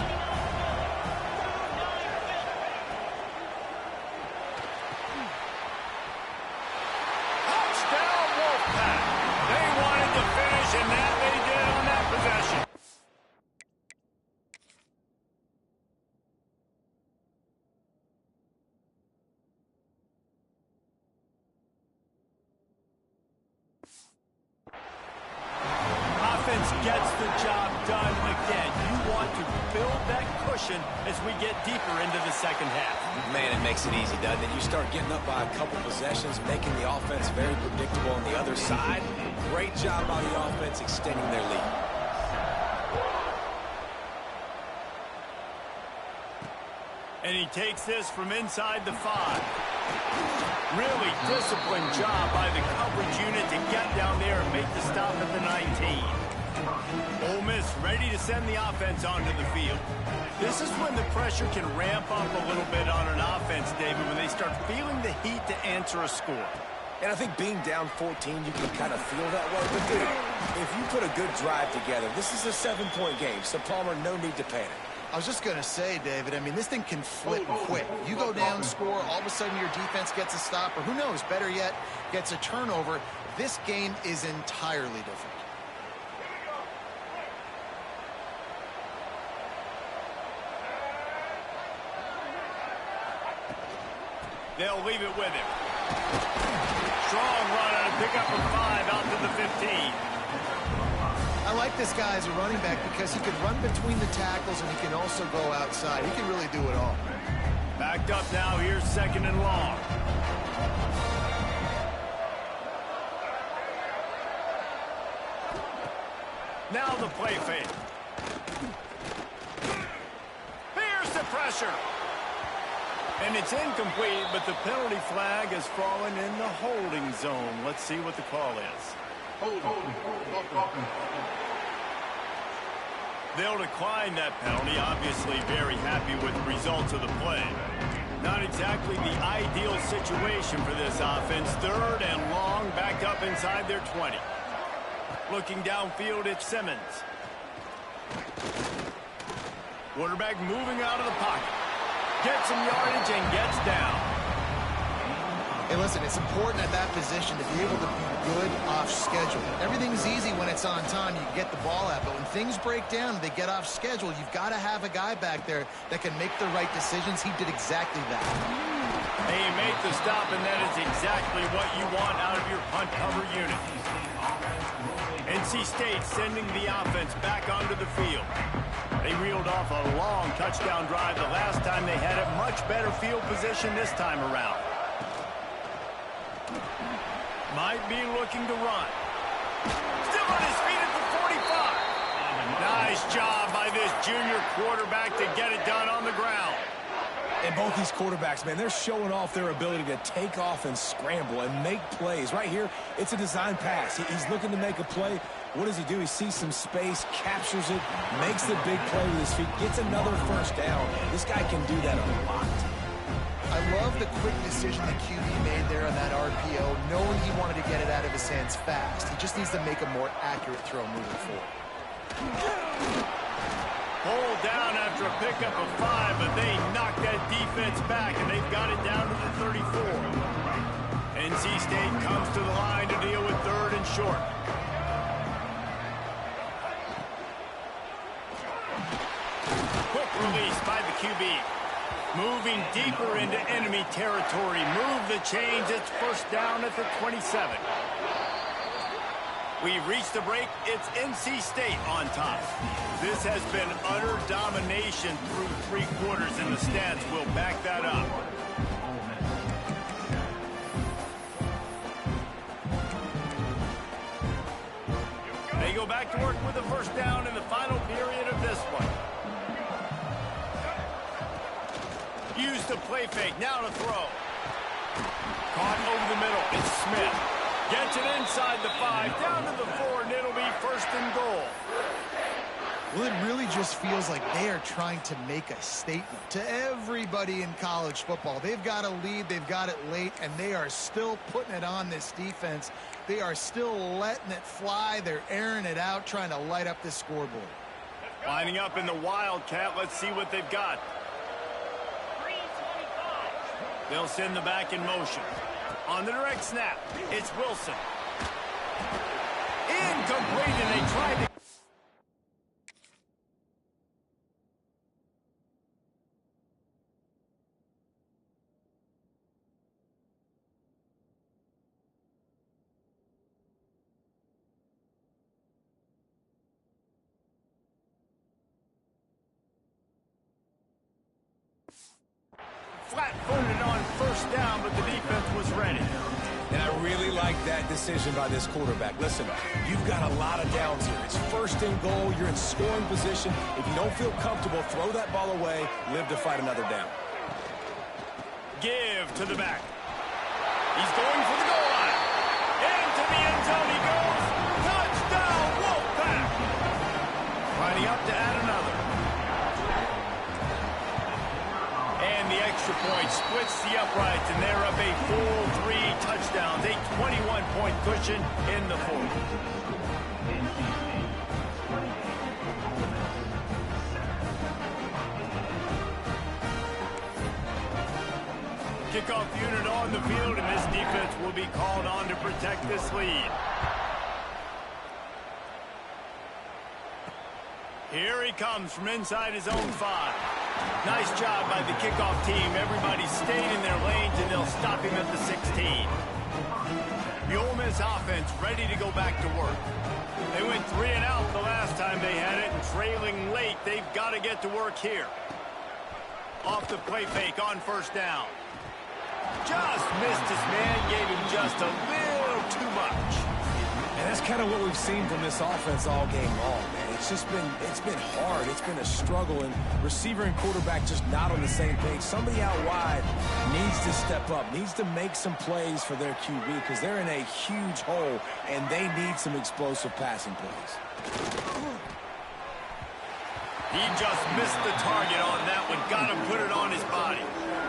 Touchdown, Wolfpack. They wanted to finish, and that they did on that possession. Offense gets the job done again. You want to build that cushion as we get deeper into the 2nd half. Man, it makes it easy, doesn't it? You start getting up by a couple possessions, making the offense very predictable on the other side. Great job by the offense extending their lead. And he takes this from inside the 5. Really disciplined job by the coverage unit to get down there and make the stop at the 19. Ole Miss ready to send the offense onto the field. This is when the pressure can ramp up a little bit on an offense, David, when they start feeling the heat to answer a score. And I think being down 14, you can kind of feel that way. But, dude, if you put a good drive together, this is a 7-point game, so Palmer, no need to panic. I was just going to say, David, I mean, this thing can flip quick. You go down, score, all of a sudden your defense gets a stop, or who knows, better yet, gets a turnover. This game is entirely different. They'll leave it with him. Strong run on a pickup of 5 out to the 15. I like this guy as a running back because he can run between the tackles and he can also go outside. He can really do it all. Backed up now. Here's 2nd and long. Now the play fake. Here's the pressure. And it's incomplete, but the penalty flag has fallen in the holding zone. Let's see what the call is. They'll decline that penalty. Obviously very happy with the results of the play. Not exactly the ideal situation for this offense. 3rd and long, backed up inside their 20. Looking downfield, it's Simmons. Quarterback moving out of the pocket. Gets some yardage and gets down. Hey, listen, it's important at that position to be able to be good off schedule. Everything's easy when it's on time. You get the ball out. But when things break down, they get off schedule, you've got to have a guy back there that can make the right decisions. He did exactly that. He made the stop, and that is exactly what you want out of your punt cover unit. NC State sending the offense back onto the field. They reeled off a long touchdown drive the last time they had it. Much better field position this time around. Might be looking to run. Still on his feet at the 45. Nice job by this junior quarterback to get it done on the ground. And both these quarterbacks, man, they're showing off their ability to take off and scramble and make plays. Right here, it's a design pass. He's looking to make a play. What does he do? He sees some space, captures it, makes the big play with his feet, gets another 1st down. This guy can do that a lot. I love the quick decision the QB made there on that RPO, knowing he wanted to get it out of his hands fast. He just needs to make a more accurate throw moving forward. Hold down after a pickup of 5, but they knocked that defense back, and they've got it down to the 34. NC State comes to the line to deal with 3rd and short. Quick release by the QB. Moving deeper into enemy territory. Move the chains. It's 1st down at the 27. We reached the break. It's NC State on top. This has been utter domination through 3 quarters, and the stats will back that up. They go back to work with a 1st down in the final period of this one. Use the play fake. Now to throw. Caught over the middle. It's Smith. Gets it inside the 5, down to the 4, and it'll be 1st and goal. Well, it really just feels like they are trying to make a statement to everybody in college football. They've got a lead, they've got it late, and they are still putting it on this defense. They are still letting it fly. They're airing it out, trying to light up this scoreboard. Lining up in the Wildcat. Let's see what they've got. They'll send the back in motion. On the direct snap, it's Wilson. Incomplete, and they tried to... Flat-footed on 1st down, but the defense was ready. And I really like that decision by this quarterback. Listen, you've got a lot of downs here. It's 1st and goal. You're in scoring position. If you don't feel comfortable, throw that ball away. Live to fight another down. Give to the back. He's going for the goal line. Into the end zone he goes. Touchdown, Wolfpack. Lining up to add another. And the extra point splits the uprights, and they're up a full 3 touchdowns, a 21-point cushion in the 4th. Kickoff unit on the field, and this defense will be called on to protect this lead. Here he comes from inside his own 5. Nice job by the kickoff team. Everybody stayed in their lanes, and they'll stop him at the 16. The Ole Miss offense ready to go back to work. They went 3 and out the last time they had it, and trailing late, they've got to get to work here. Off the play fake on 1st down. Just missed his man, gave him just a little too much. And that's kind of what we've seen from this offense all game long, man. It's been hard. It's been a struggle, and receiver and quarterback just not on the same page. Somebody out wide needs to step up, needs to make some plays for their QB because they're in a huge hole, and they need some explosive passing plays. He just missed the target on that one. Got to put it on his body.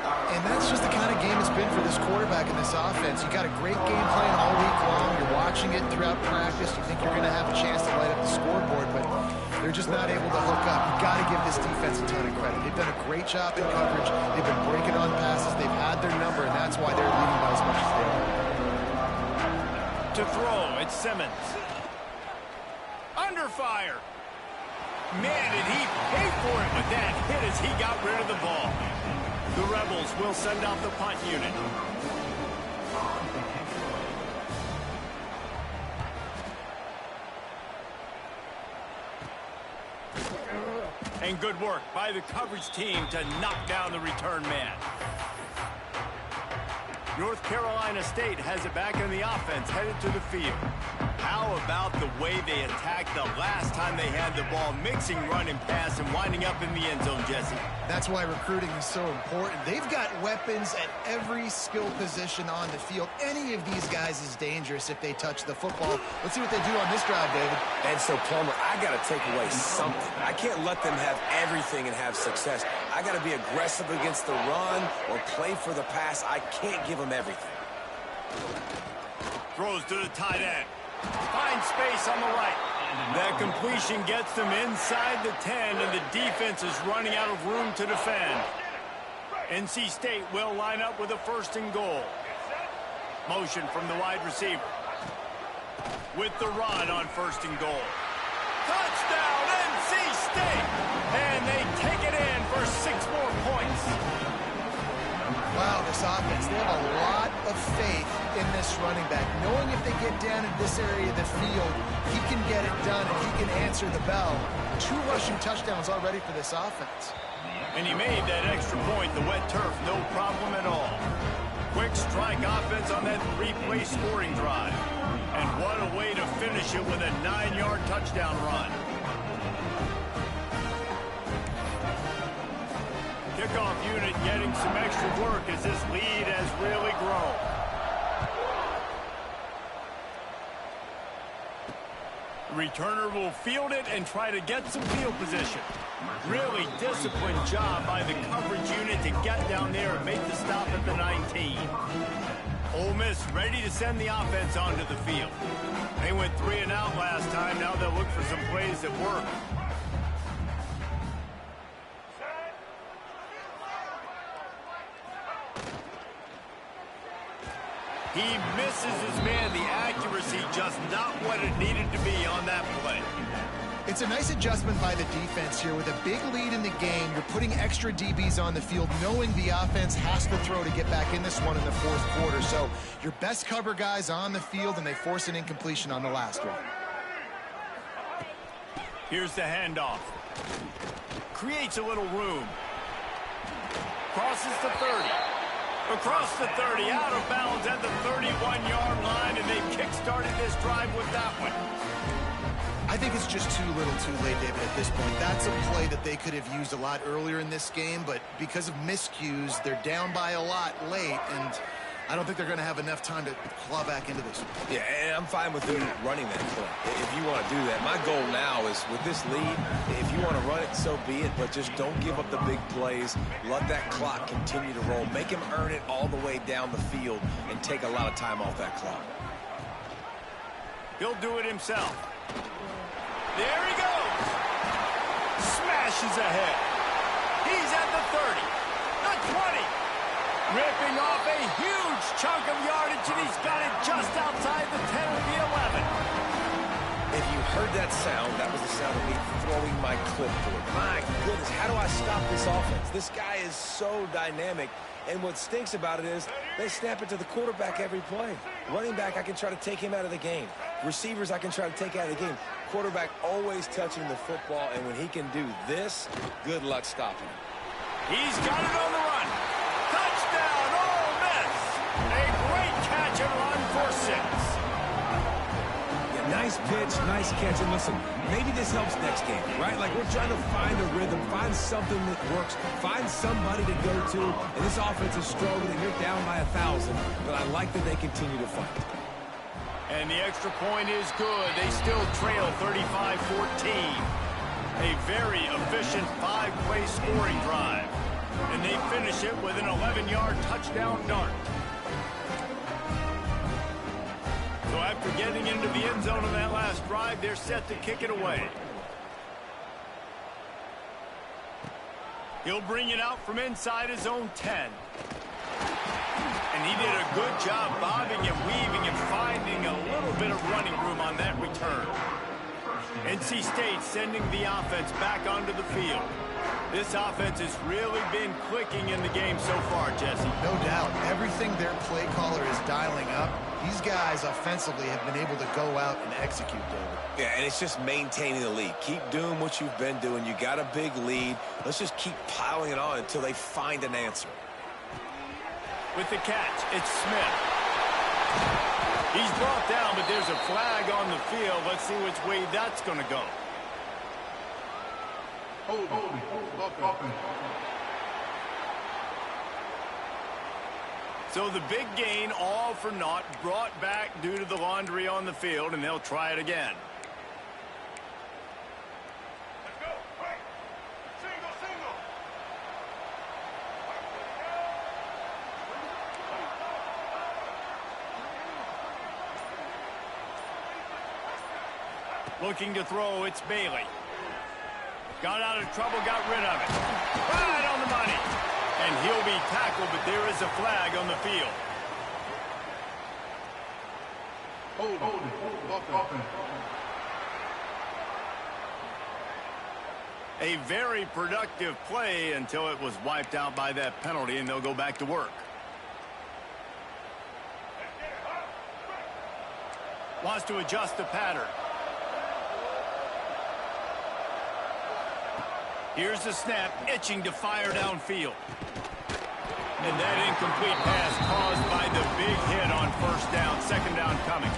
And that's just the kind of game it's been for this quarterback in this offense. You got a great game plan all week long. You're watching it throughout practice. You think you're going to have a chance to light up the scoreboard, but they're just not able to hook up. You got to give this defense a ton of credit. They've done a great job in coverage. They've been breaking on passes. They've had their number, and that's why they're leading by as much as they are. To throw, it's Simmons. Under fire. Man, did he pay for it with that hit as he got rid of the ball. The Rebels will send out the punt unit. And good work by the coverage team to knock down the return man. North Carolina State has it back in the offense, headed to the field. How about the way they attacked the last time they had the ball, mixing run and pass and winding up in the end zone, Jesse? That's why recruiting is so important. They've got weapons at every skill position on the field. Any of these guys is dangerous if they touch the football. Let's see what they do on this drive, David. And so, Palmer, I got to take away something. I can't let them have everything and have success. I got to be aggressive against the run or play for the pass. I can't give them everything. Throws to the tight end. Finds space on the right. That completion gets them inside the 10, and the defense is running out of room to defend. NC State will line up with a 1st and goal. Motion from the wide receiver. With the run on 1st and goal. Touchdown, NC State! And they take it in for 6 more points. Wow, this offense, they have a lot of faith in this running back, knowing if they get down in this area of the field, he can get it done and he can answer the bell. 2 rushing touchdowns already for this offense. And he made that extra point, the wet turf, no problem at all. Quick strike offense on that 3-play scoring drive. And what a way to finish it with a 9-yard touchdown run. Kickoff unit getting some extra work as this lead has really grown. Returner will field it and try to get some field position. Really disciplined job by the coverage unit to get down there and make the stop at the 19. Ole Miss ready to send the offense onto the field. They went 3 and out last time. Now they'll look for some plays that work. He misses his man. The accuracy just not what it needed to be on that play. It's a nice adjustment by the defense here. With a big lead in the game, you're putting extra DBs on the field, knowing the offense has to throw to get back in this one in the 4th quarter. So your best cover guys on the field, and they force an incompletion on the last one. Here's the handoff. Creates a little room. Crosses the 30. Across the 30, out of bounds at the 31-yard line, and they've kick-started this drive with that one. I think it's just too little too late, David, at this point. That's a play that they could have used a lot earlier in this game, but because of miscues, they're down by a lot late, and I don't think they're going to have enough time to claw back into this. Yeah, and I'm fine with them running that play if you want to do that. My goal now is with this lead, if you want to run it, so be it, but just don't give up the big plays. Let that clock continue to roll. Make him earn it all the way down the field and take a lot of time off that clock. He'll do it himself. There he goes. Smashes ahead. He's at the 30, the 20. Ripping off a huge chunk of yardage, and he's got it just outside the 10 of the 11. If you heard that sound, that was the sound of me throwing my clipboard. My goodness, how do I stop this offense? This guy is so dynamic, and what stinks about it is they snap it to the quarterback every play. Running back, I can try to take him out of the game. Receivers, I can try to take out of the game. Quarterback always touching the football, and when he can do this, good luck stopping him. He's got it on the run. Touchdown, Ole Miss. A great catch and run for 6. Yeah, nice pitch, nice catch. And listen, maybe this helps next game, right? Like we're trying to find a rhythm, find something that works, find somebody to go to. And this offense is struggling, and you're down by 1,000. But I like that they continue to fight. And the extra point is good. They still trail 35-14. A very efficient 5-play scoring drive. And they finish it with an 11-yard touchdown dart. So after getting into the end zone on that last drive, they're set to kick it away. He'll bring it out from inside his own 10. And he did a good job bobbing and weaving and finding a little bit of running room on that return. NC State sending the offense back onto the field. This offense has really been clicking in the game so far, Jesse. No doubt. Everything their play caller is dialing up, these guys offensively have been able to go out and execute, David. Yeah, and it's just maintaining the lead. Keep doing what you've been doing. You got a big lead. Let's just keep piling it on until they find an answer. With the catch, it's Smith. He's brought down, but there's a flag on the field. Let's see which way that's going to go. So the big gain, all for naught, brought back due to the laundry on the field, and they'll try it again. Let's go. Quick. Single. Looking to throw, it's Bailey. Got out of trouble, got rid of it. Right on the money. And he'll be tackled, but there is a flag on the field. A very productive play until it was wiped out by that penalty, and they'll go back to work. Wants to adjust the pattern. Here's the snap, itching to fire downfield. And that incomplete pass caused by the big hit on first down, second down coming.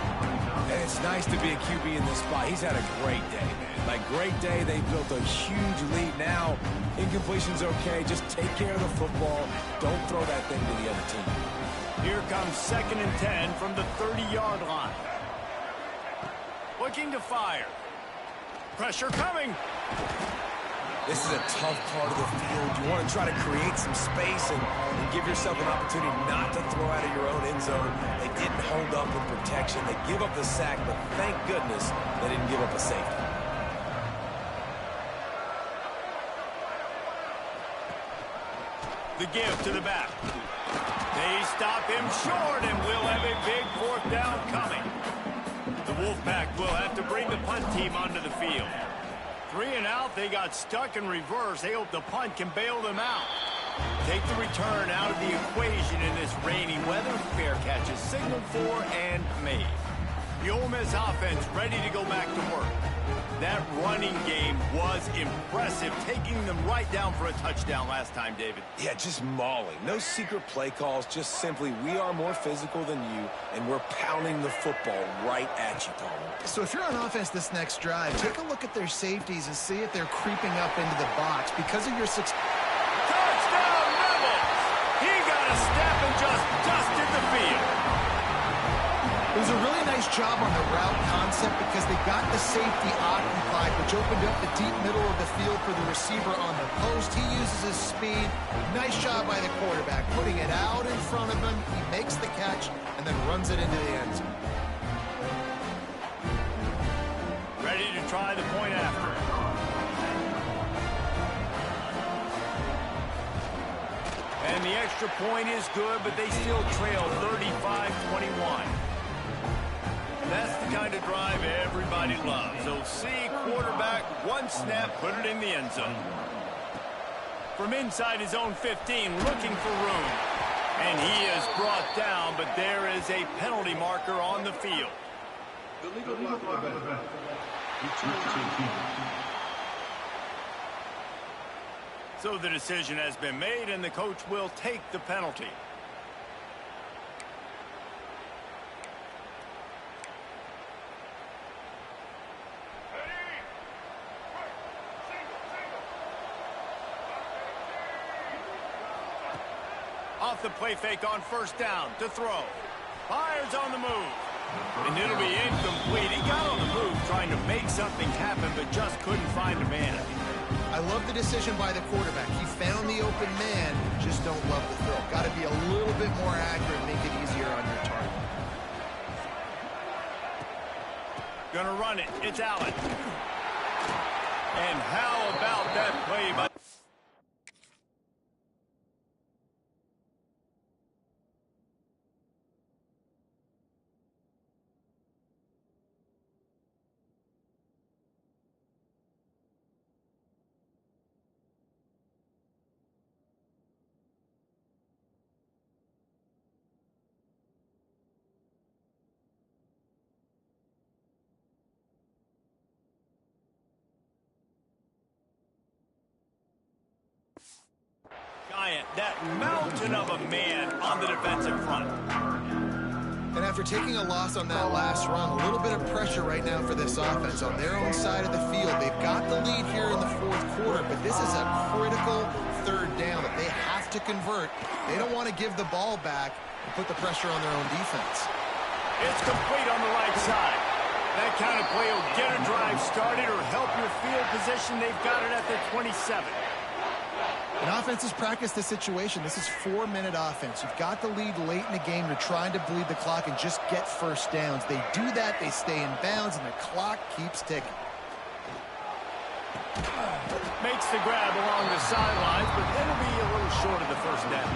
And it's nice to be a QB in this spot. He's had a great day, man. Like, great day. They built a huge lead. Now, incompletion's okay. Just take care of the football. Don't throw that thing to the other team. Here comes 2nd and 10 from the 30-yard line. Looking to fire. Pressure coming. This is a tough part of the field. You want to try to create some space and give yourself an opportunity not to throw out of your own end zone. They didn't hold up in protection. They give up the sack, but thank goodness they didn't give up a safety. The give to the back. They stop him short, and we'll have a big 4th down coming. The Wolfpack will have to bring the punt team onto the field. 3 and out, they got stuck in reverse. They hope the punt can bail them out. Take the return out of the equation in this rainy weather. Fair catch is signaled for and made. The Ole Miss offense ready to go back to work. That running game was impressive, taking them right down for a touchdown last time, David. Yeah, just mauling. No secret play calls, just simply we are more physical than you, and we're pounding the football right at you, Tom. So if you're on offense this next drive, take a look at their safeties and see if they're creeping up into the box. Because of your success. Touchdown, Rebels! He got a step and just dusted the field. It was a really nice job on the route concept because they got the safety occupied, which opened up the deep middle of the field for the receiver on the post. He uses his speed. Nice job by the quarterback, putting it out in front of him. He makes the catch and then runs it into the end zone. Ready to try the point after. And the extra point is good, but they still trail 35-21. That's the kind of drive everybody loves. So see quarterback, one snap, put it in the end zone. From inside his own 15, looking for room. And he is brought down, but there is a penalty marker on the field. So the decision has been made, and the coach will take the penalty. Off the play fake on first down to throw. Fires on the move. And it'll be incomplete. He got on the move trying to make something happen, but just couldn't find a man. I love the decision by the quarterback. He found the open man, just don't love the throw. Got to be a little bit more accurate, make it easier on your target. Gonna run it. It's Allen. And how about that play by... that mountain of a man on the defensive front. And after taking a loss on that last run, a little bit of pressure right now for this offense on their own side of the field. They've got the lead here in the 4th quarter, but this is a critical 3rd down that they have to convert. They don't want to give the ball back and put the pressure on their own defense. It's complete on the right side. That kind of play will get a drive started or help your field position. They've got it at the 27. And offense has practiced this situation. This is 4-minute offense. You've got the lead late in the game. You're trying to bleed the clock and just get first downs. They do that, they stay in bounds, and the clock keeps ticking. Makes the grab along the sidelines, but it'll be a little short of the first down.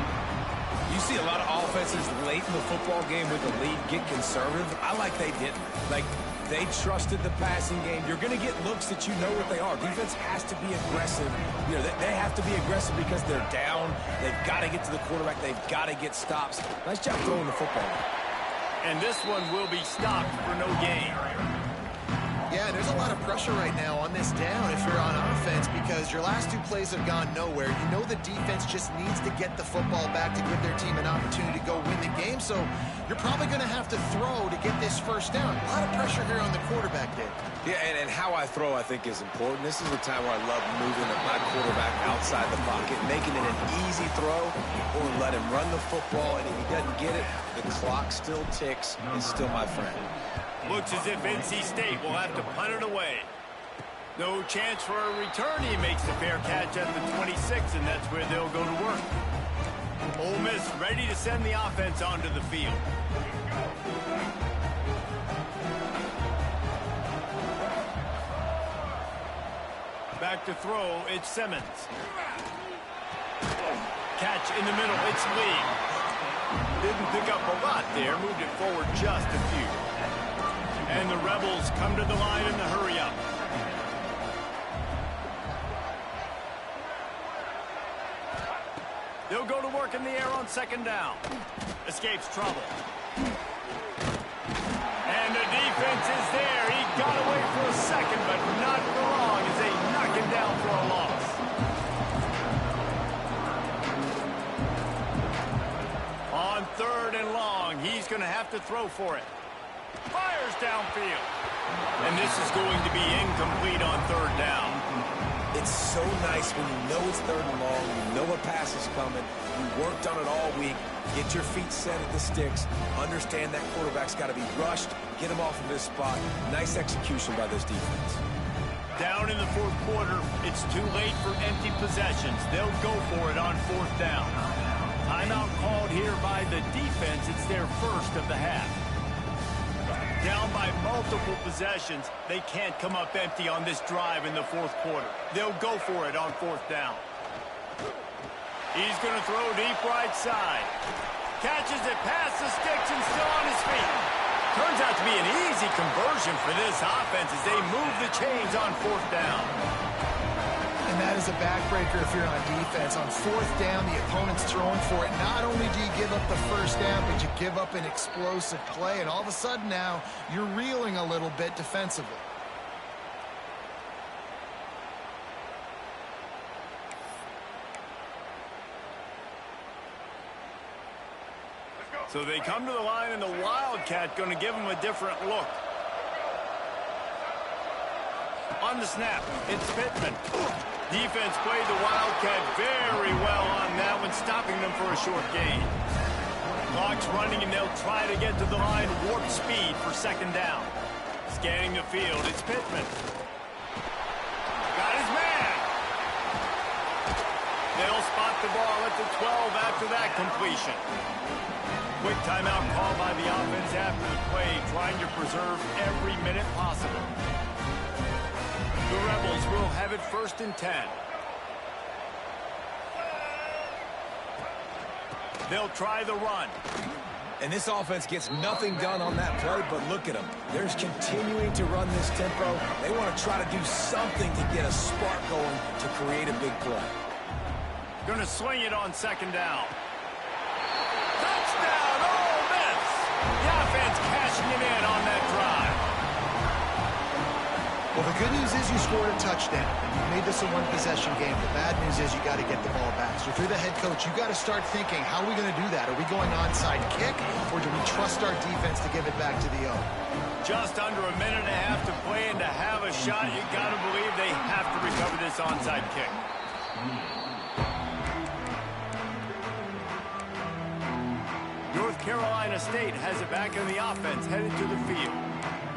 You see a lot of offenses late in the football game with the lead get conservative. I like they didn't. Like, they trusted the passing game. You're going to get looks that you know what they are. Defense has to be aggressive. You know, they have to be aggressive because they're down. They've got to get to the quarterback. They've got to get stops. Nice job throwing the football. And this one will be stopped for no gain. Yeah, there's a lot of pressure right now on this down if you're on offense because your last 2 plays have gone nowhere. You know the defense just needs to get the football back to give their team an opportunity to go win the game, so you're probably going to have to throw to get this first down. A lot of pressure here on the quarterback, Dave. Yeah, and how I throw, I think, is important. This is a time where I love moving my quarterback outside the pocket, making it an easy throw, or let him run the football, and if he doesn't get it, the clock still ticks and still my friend. Looks as if NC State will have to punt it away. No chance for a return. He makes the fair catch at the 26, and that's where they'll go to work. Ole Miss ready to send the offense onto the field. Back to throw, it's Simmons. Catch in the middle, it's Lee. Didn't pick up a lot there, moved it forward just a few. And the Rebels come to the line in the hurry-up. They'll go to work in the air on second down. Escapes trouble. And the defense is there. He got away for a second, but not for long as they knock him down for a loss. On 3rd and long, he's going to have to throw for it. Fires downfield. And this is going to be incomplete on 3rd down. It's so nice when you know it's 3rd and long, you know a pass is coming, you worked on it all week, get your feet set at the sticks, understand that quarterback's got to be rushed, get him off of his spot. Nice execution by this defense. Down in the 4th quarter, it's too late for empty possessions. They'll go for it on 4th down. Timeout called here by the defense. It's their first of the half. Down by multiple possessions, they can't come up empty on this drive in the 4th quarter. They'll go for it on 4th down. He's going to throw deep right side. Catches it past the sticks and still on his feet. Turns out to be an easy conversion for this offense as they move the chains on 4th down. And that is a backbreaker if you're on defense. On 4th down, the opponent's throwing for it. Not only do you give up the first down, but you give up an explosive play. And all of a sudden now, you're reeling a little bit defensively. So they come to the line, and the Wildcat going to give them a different look. On the snap, it's Pittman. Defense played the Wildcat very well on that one, stopping them for a short gain. Clock's running, and they'll try to get to the line warp speed for 2nd down. Scanning the field, it's Pittman. Got his man. They'll spot the ball at the 12 after that completion. Quick timeout call by the offense after the play, trying to preserve every minute possible. The Rebels will have it 1st and 10. They'll try the run. And this offense gets nothing done on that play, but look at them. They're just continuing to run this tempo. They want to try to do something to get a spark going to create a big play. Going to swing it on 2nd down. Touchdown, Ole Miss! The offense cashing it in on that drive. Well, the good news is you scored a touchdown. You made this a one-possession game. The bad news is you got to get the ball back. So if you're the head coach, you got to start thinking, how are we going to do that? Are we going onside kick, or do we trust our defense to give it back to the O? Just under a minute and a half to play, and to have a shot, you got to believe they have to recover this onside kick. North Carolina State has it back in the offense, headed to the field.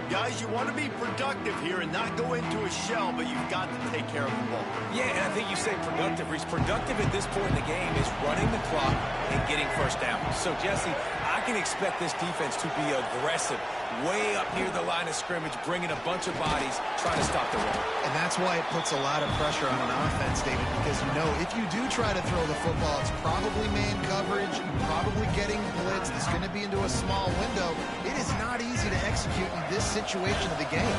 Guys, you want to be productive here and not go into a shell, but you've got to take care of the ball. Yeah, and I think you say productive. Reese, productive at this point in the game is running the clock and getting first down. So, Jesse, I can expect this defense to be aggressive, way up near the line of scrimmage, bringing a bunch of bodies, trying to stop the run. And that's why it puts a lot of pressure on an offense, David, because you know if you do try to throw the football, it's probably man coverage, probably getting blitzed. It's going to be into a small window. It is not easy to execute in this situation of the game.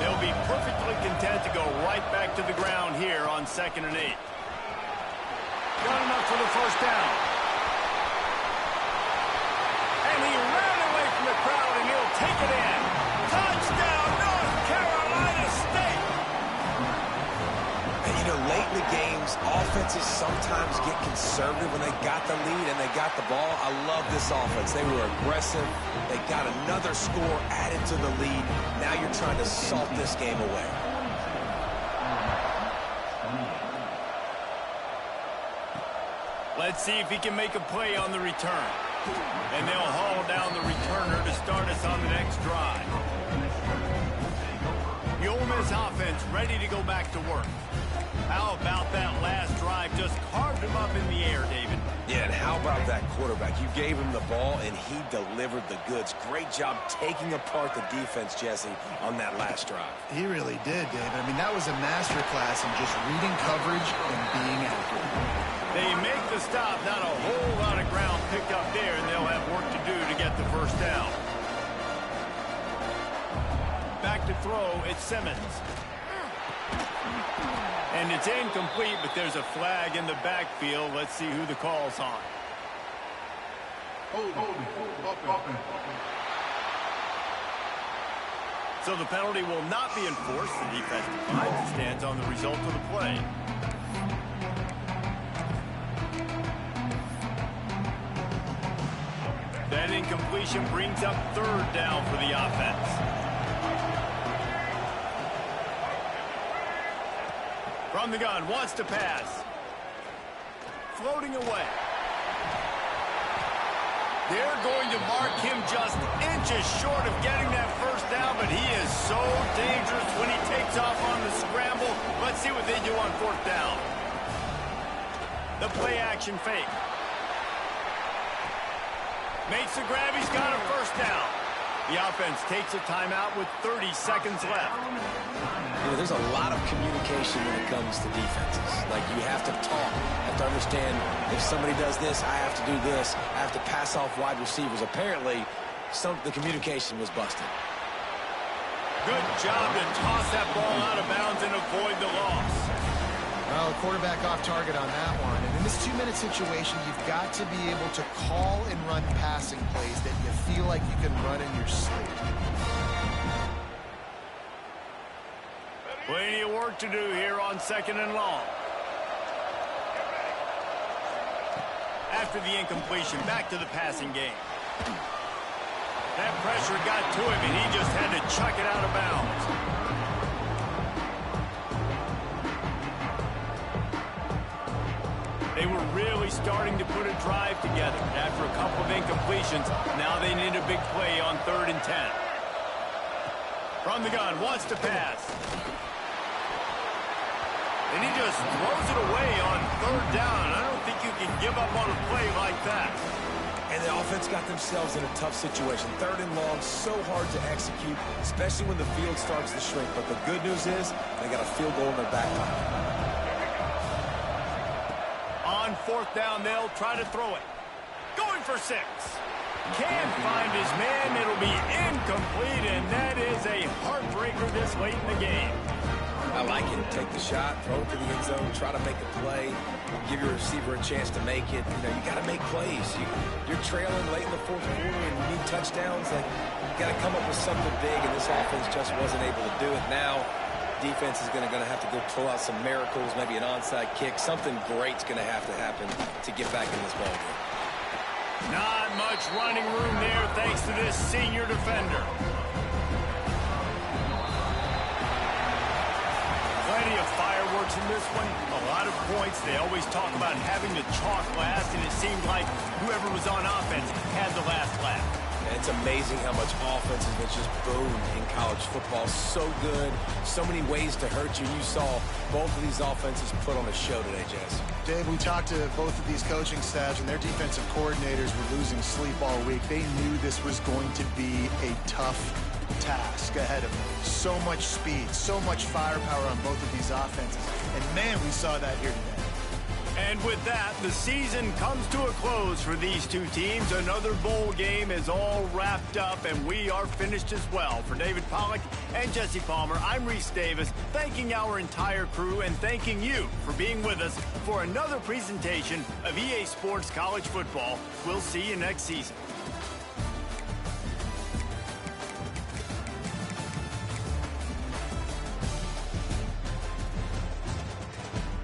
They'll be perfectly content to go right back to the ground here on 2nd and 8. Got enough for the first down. And he ran away from the crowd, and he'll take it in. Touchdown, North Carolina State! And, you know, late in the games, offenses sometimes get conservative when they got the lead and they got the ball. I love this offense. They were aggressive. They got another score added to the lead. Now you're trying to salt this game away. Let's see if he can make a play on the return. And they'll haul down the returner to start us on the next drive. The Ole Miss offense ready to go back to work. How about that last drive? Just carved him up in the air, David. Yeah, and how about that quarterback? You gave him the ball, and he delivered the goods. Great job taking apart the defense, Jesse, on that last drive. He really did, David. I mean, that was a masterclass in just reading coverage and being accurate. They make the stop. Not a whole lot of ground picked up there, and they'll have work to do to get the first down. Back to throw, it's Simmons. And it's incomplete, but there's a flag in the backfield. Let's see who the call's on. So the penalty will not be enforced. The defense declines and stands on the result of the play. That incompletion brings up 3rd down for the offense. From the gun, wants to pass. Floating away. They're going to mark him just inches short of getting that first down, but he is so dangerous when he takes off on the scramble. Let's see what they do on 4th down. The play action fake. Makes the grab, he's got a first down. The offense takes a timeout with 30 seconds left. You know, there's a lot of communication when it comes to defenses. Like, you have to talk. You have to understand if somebody does this, I have to do this. I have to pass off wide receivers. Apparently, the communication was busted. Good job to toss that ball out of bounds and avoid the loss. Well, the quarterback off target on that one. And in this 2-minute situation, you've got to be able to call and run passing plays that you feel like you can run in your sleep. Plenty of work to do here on 2nd and long. After the incompletion, back to the passing game. That pressure got to him, and he just had to chuck it out of bounds. They were really starting to put a drive together. After a couple of incompletions, now they need a big play on 3rd and 10. From the gun, wants to pass. And he just throws it away on 3rd down. I don't think you can give up on a play like that. And the offense got themselves in a tough situation. 3rd and long, so hard to execute, especially when the field starts to shrink. But the good news is they got a field goal in their back pocket. On 4th down, they'll try to throw it. Going for 6. Can't find his man. It'll be incomplete, and that is a heartbreaker this late in the game. I like it. Take the shot, throw it to the end zone, try to make a play, give your receiver a chance to make it. You know, you got to make plays. You're trailing late in the 4th quarter and you need touchdowns. Like, you got to come up with something big, and this offense just wasn't able to do it. Now, defense is going to have to go pull out some miracles, maybe an onside kick. Something great's going to happen to get back in this ballgame. Not much running room there thanks to this senior defender. Plenty of fireworks in this one. A lot of points. They always talk about having to chalk last, and it seemed like whoever was on offense had the last laugh. And it's amazing how much offense has been just boomed in college football. So good, so many ways to hurt you. You saw both of these offenses put on a show today, Jess. Dave, we talked to both of these coaching staffs, and their defensive coordinators were losing sleep all week. They knew this was going to be a tough task ahead of them. So much speed, so much firepower on both of these offenses. And, man, we saw that here today. And with that, the season comes to a close for these two teams. Another bowl game is all wrapped up, and we are finished as well. For David Pollack and Jesse Palmer, I'm Reese Davis, thanking our entire crew and thanking you for being with us for another presentation of EA Sports College Football. We'll see you next season.